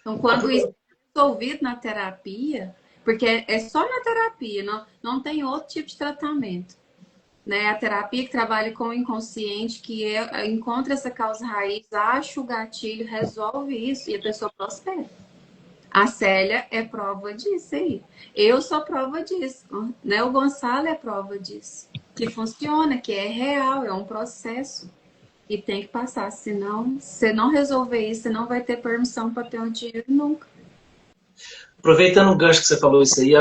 Então, quando isso é resolvido na terapia, porque é só na terapia, não tem outro tipo de tratamento. Né? A terapia que trabalha com o inconsciente, que encontra essa causa raiz, acha o gatilho, resolve isso e a pessoa prospera. A Célia é prova disso aí. Eu sou prova disso. Né? O Gonçalo é prova disso. Que funciona, que é real, é um processo. E tem que passar. Senão, se não resolver isso, você não vai ter permissão para ter um dinheiro nunca. Aproveitando o gancho que você falou isso aí,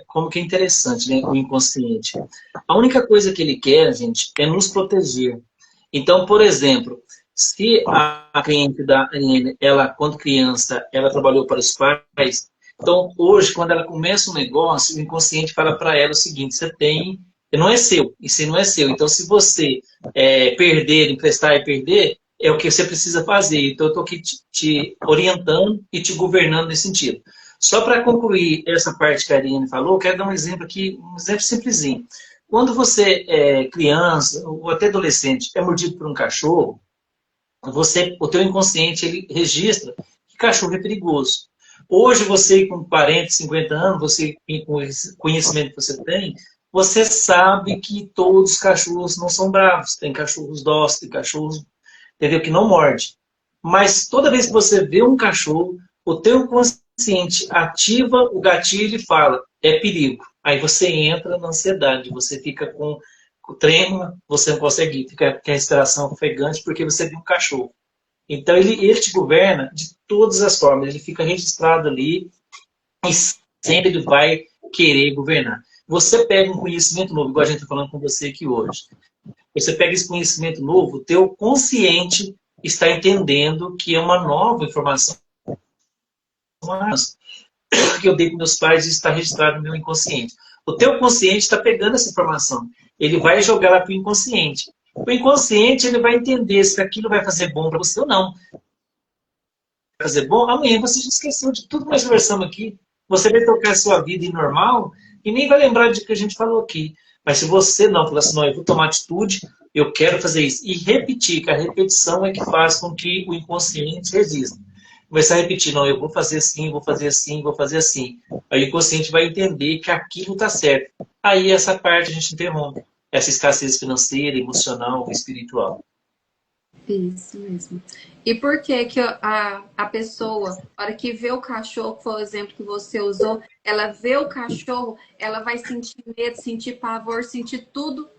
como que é interessante, né, o inconsciente. A única coisa que ele quer, gente, é nos proteger. Então, por exemplo, se a cliente da Ariane, ela, quando criança, ela trabalhou para os pais, então hoje, quando ela começa um negócio, o inconsciente fala para ela o seguinte: você tem, não é seu, isso não é seu. Então, se você perder, emprestar e perder, é o que você precisa fazer. Então, eu estou aqui te orientando e te governando nesse sentido. Só para concluir essa parte que a Ariane falou, quero dar um exemplo aqui, um exemplo simplesinho. Quando você é criança ou até adolescente é mordido por um cachorro, o teu inconsciente ele registra que cachorro é perigoso. Hoje você com 40, 50 anos, você com esse conhecimento que você tem, você sabe que todos os cachorros não são bravos. Tem cachorros dóceis, tem cachorros, entendeu, que não morde. Mas toda vez que você vê um cachorro, o teu consciente ativa o gatilho e fala, é perigo. Aí você entra na ansiedade, você fica com trema, você não consegue ir, fica com a respiração ofegante porque você viu um cachorro. Então ele te governa de todas as formas, ele fica registrado ali e sempre ele vai querer governar. Você pega um conhecimento novo, igual a gente está falando com você aqui hoje. Você pega esse conhecimento novo, o teu consciente está entendendo que é uma nova informação que eu dei para meus pais e está registrado no meu inconsciente. O teu consciente está pegando essa informação. Ele vai jogar lá para o inconsciente. O inconsciente ele vai entender se aquilo vai fazer bom para você ou não. Vai fazer bom? Amanhã você já esqueceu de tudo que nós conversamos aqui. Você vai tocar a sua vida normal e nem vai lembrar de que a gente falou aqui. Mas se você não falar assim, não, eu vou tomar atitude, eu quero fazer isso. E repetir, que a repetição é que faz com que o inconsciente resista. Começar a repetir, não, eu vou fazer assim, vou fazer assim, vou fazer assim. Aí o inconsciente vai entender que aquilo está certo. Aí essa parte a gente interrompe. Essa escassez financeira, emocional, espiritual. Isso mesmo. E por que que a pessoa, na hora que vê o cachorro, que foi o exemplo que você usou, ela vê o cachorro, ela vai sentir medo, sentir pavor, sentir tudo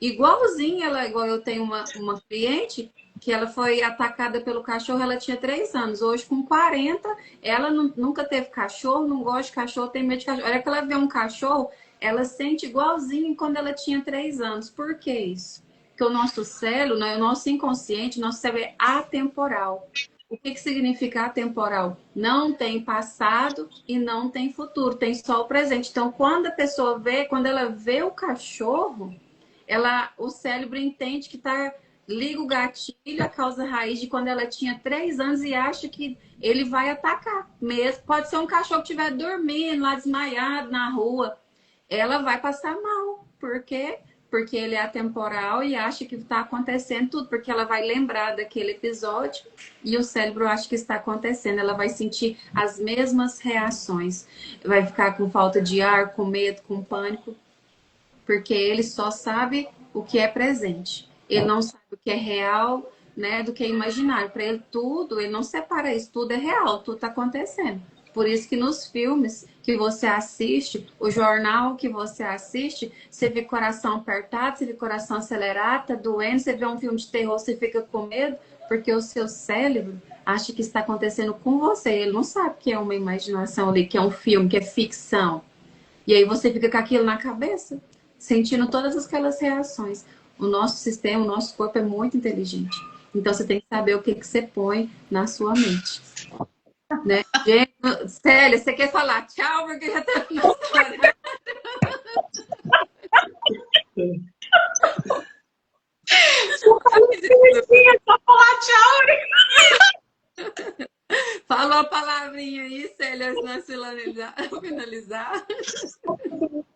igualzinho ela, igual eu tenho uma cliente que ela foi atacada pelo cachorro, ela tinha 3 anos. Hoje, com 40, ela nunca teve cachorro, não gosta de cachorro, tem medo de cachorro. Olha que ela vê um cachorro, ela sente igualzinho quando ela tinha 3 anos. Por que isso? Porque o nosso cérebro, né, o nosso inconsciente, nosso cérebro é atemporal. O que significa atemporal? Não tem passado e não tem futuro, tem só o presente. Então, quando a pessoa vê, quando ela vê o cachorro, o cérebro entende que liga o gatilho, a causa raiz de quando ela tinha 3 anos e acha que ele vai atacar mesmo. Pode ser um cachorro que estiver dormindo lá desmaiado na rua. Ela vai passar mal. Por quê? Porque ele é atemporal e acha que está acontecendo tudo, porque ela vai lembrar daquele episódio e o cérebro acha que está acontecendo. Ela vai sentir as mesmas reações. Vai ficar com falta de ar, com medo, com pânico. Porque ele só sabe o que é presente. Ele não sabe o que é real, né, do que é imaginário. Para ele tudo, ele não separa isso, tudo é real, tudo está acontecendo. Por isso que nos filmes que você assiste, o jornal que você assiste, você vê coração apertado, você vê coração acelerado, tá doendo, você vê um filme de terror, você fica com medo, porque o seu cérebro acha que está acontecendo com você. Ele não sabe que é uma imaginação ali, que é um filme, que é ficção. E aí você fica com aquilo na cabeça, sentindo todas aquelas reações. O nosso sistema, o nosso corpo é muito inteligente. Então você tem que saber o que, que você põe na sua mente. Né? Gente, Célia, você quer falar tchau? Porque já tá no horário. Só falar tchau. Falou a palavrinha aí, Célia, antes de finalizar.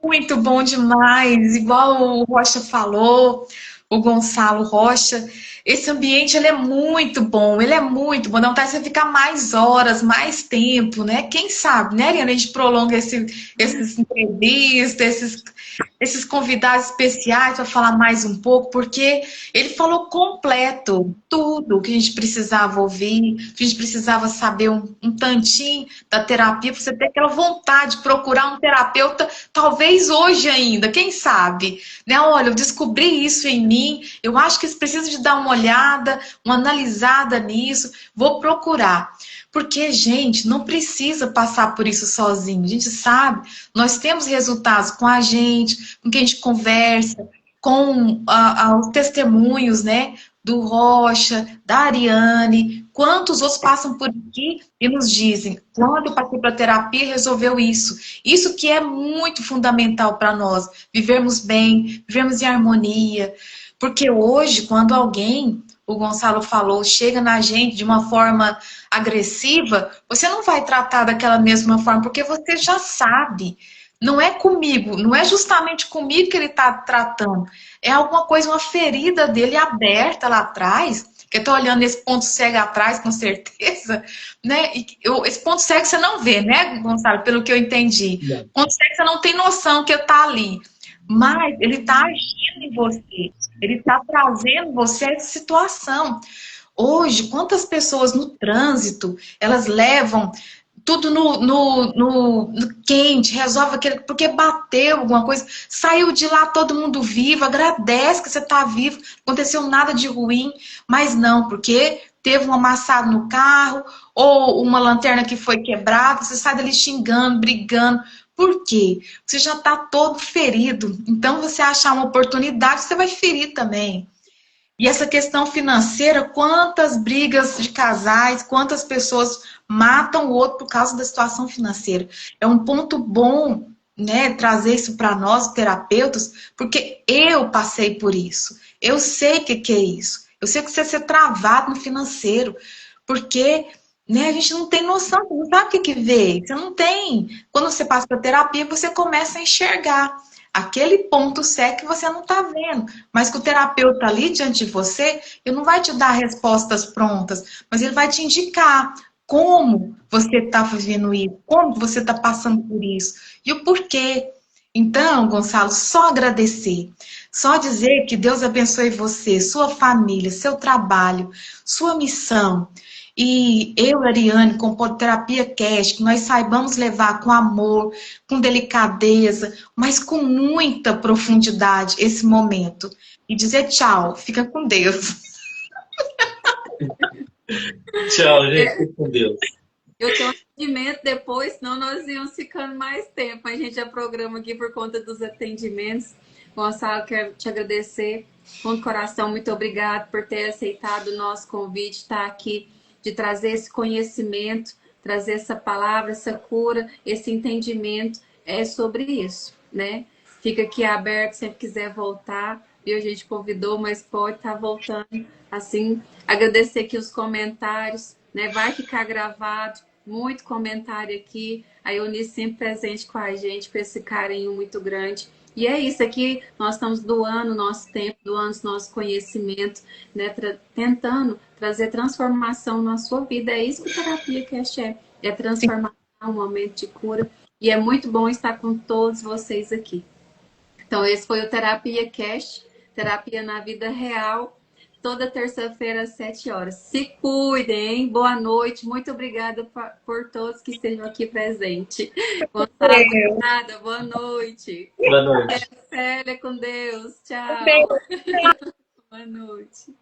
Muito bom demais, igual o Rocha falou, o Gonçalo Rocha. Esse ambiente ele é muito bom, ele é muito bom. Dá vontade de você ficar mais horas, mais tempo, né? Quem sabe, né, Ariana? A gente prolonga esses entrevistas, esses convidados especiais para falar mais um pouco, porque ele falou completo, tudo que a gente precisava ouvir, que a gente precisava saber um tantinho da terapia, para você ter aquela vontade de procurar um terapeuta, talvez hoje ainda, quem sabe? Né? Olha, eu descobri isso em mim, eu acho que preciso de dar uma olhada, uma analisada nisso, vou procurar. Porque, gente, não precisa passar por isso sozinho. A gente sabe, nós temos resultados com a gente, com quem a gente conversa, com os testemunhos, né, do Rocha, da Ariane, quantos outros passam por aqui e nos dizem, quando eu passei para a terapia, resolveu isso. Isso que é muito fundamental para nós, vivermos bem, vivermos em harmonia. Porque hoje, quando alguém, o Gonçalo falou, chega na gente de uma forma agressiva, você não vai tratar daquela mesma forma, porque você já sabe. Não é comigo, não é justamente comigo que ele está tratando. É alguma coisa, uma ferida dele aberta lá atrás, que eu tô olhando esse ponto cego atrás, com certeza, né? Esse ponto cego você não vê, né, Gonçalo? Pelo que eu entendi. Não. Ponto cego você não tem noção que tá ali. Mas ele está agindo em você, ele está trazendo você a essa situação. Hoje, quantas pessoas no trânsito, elas levam tudo no quente, resolve aquele, porque bateu alguma coisa, saiu de lá todo mundo vivo, agradece que você está vivo, não aconteceu nada de ruim, mas não, porque teve um amassado no carro, ou uma lanterna que foi quebrada, você sai dali xingando, brigando. Por quê? Você já está todo ferido. Então, você achar uma oportunidade, você vai ferir também. E essa questão financeira, quantas brigas de casais, quantas pessoas matam o outro por causa da situação financeira. É um ponto bom, né, trazer isso para nós, terapeutas, porque eu passei por isso. Eu sei o que é isso. Eu sei que você ser travado no financeiro, porque, né, a gente não tem noção, você não sabe o que veio. Você não tem. Quando você passa para terapia, você começa a enxergar aquele ponto cego que você não está vendo. Mas que o terapeuta ali diante de você, ele não vai te dar respostas prontas, mas ele vai te indicar como você está vivendo isso, como você está passando por isso e o porquê. Então, Gonçalo, só agradecer, só dizer que Deus abençoe você, sua família, seu trabalho, sua missão. E eu, Ariane, com Podoterapia Cash, que nós saibamos levar com amor, com delicadeza, mas com muita profundidade esse momento. E dizer tchau, fica com Deus. Tchau, gente. Fique com Deus. Eu tenho um atendimento depois, senão nós íamos ficando mais tempo. A gente já programa aqui por conta dos atendimentos. Gonçalo, quero te agradecer com o coração. Muito obrigado por ter aceitado o nosso convite, estar aqui, de trazer esse conhecimento, trazer essa palavra, essa cura, esse entendimento. É sobre isso, né? Fica aqui aberto, sempre quiser voltar. E a gente convidou, mas pode estar voltando. Assim, agradecer aqui os comentários, né? Vai ficar gravado, muito comentário aqui. A Eunice sempre presente com a gente, com esse carinho muito grande. E é isso aqui, nós estamos doando nosso tempo, doando nosso conhecimento, né? Tentando trazer transformação na sua vida. É isso que a Terapia Cast é transformação, um momento de cura. E é muito bom estar com todos vocês aqui. Então, esse foi o Terapia Cast, terapia na vida real. toda terça-feira às 7 horas. Se cuidem, hein? Boa noite. Muito obrigada por todos que estejam aqui presentes. Gonçalo, nada. Boa noite. Boa noite. Célia, com Deus. Tchau. Boa noite.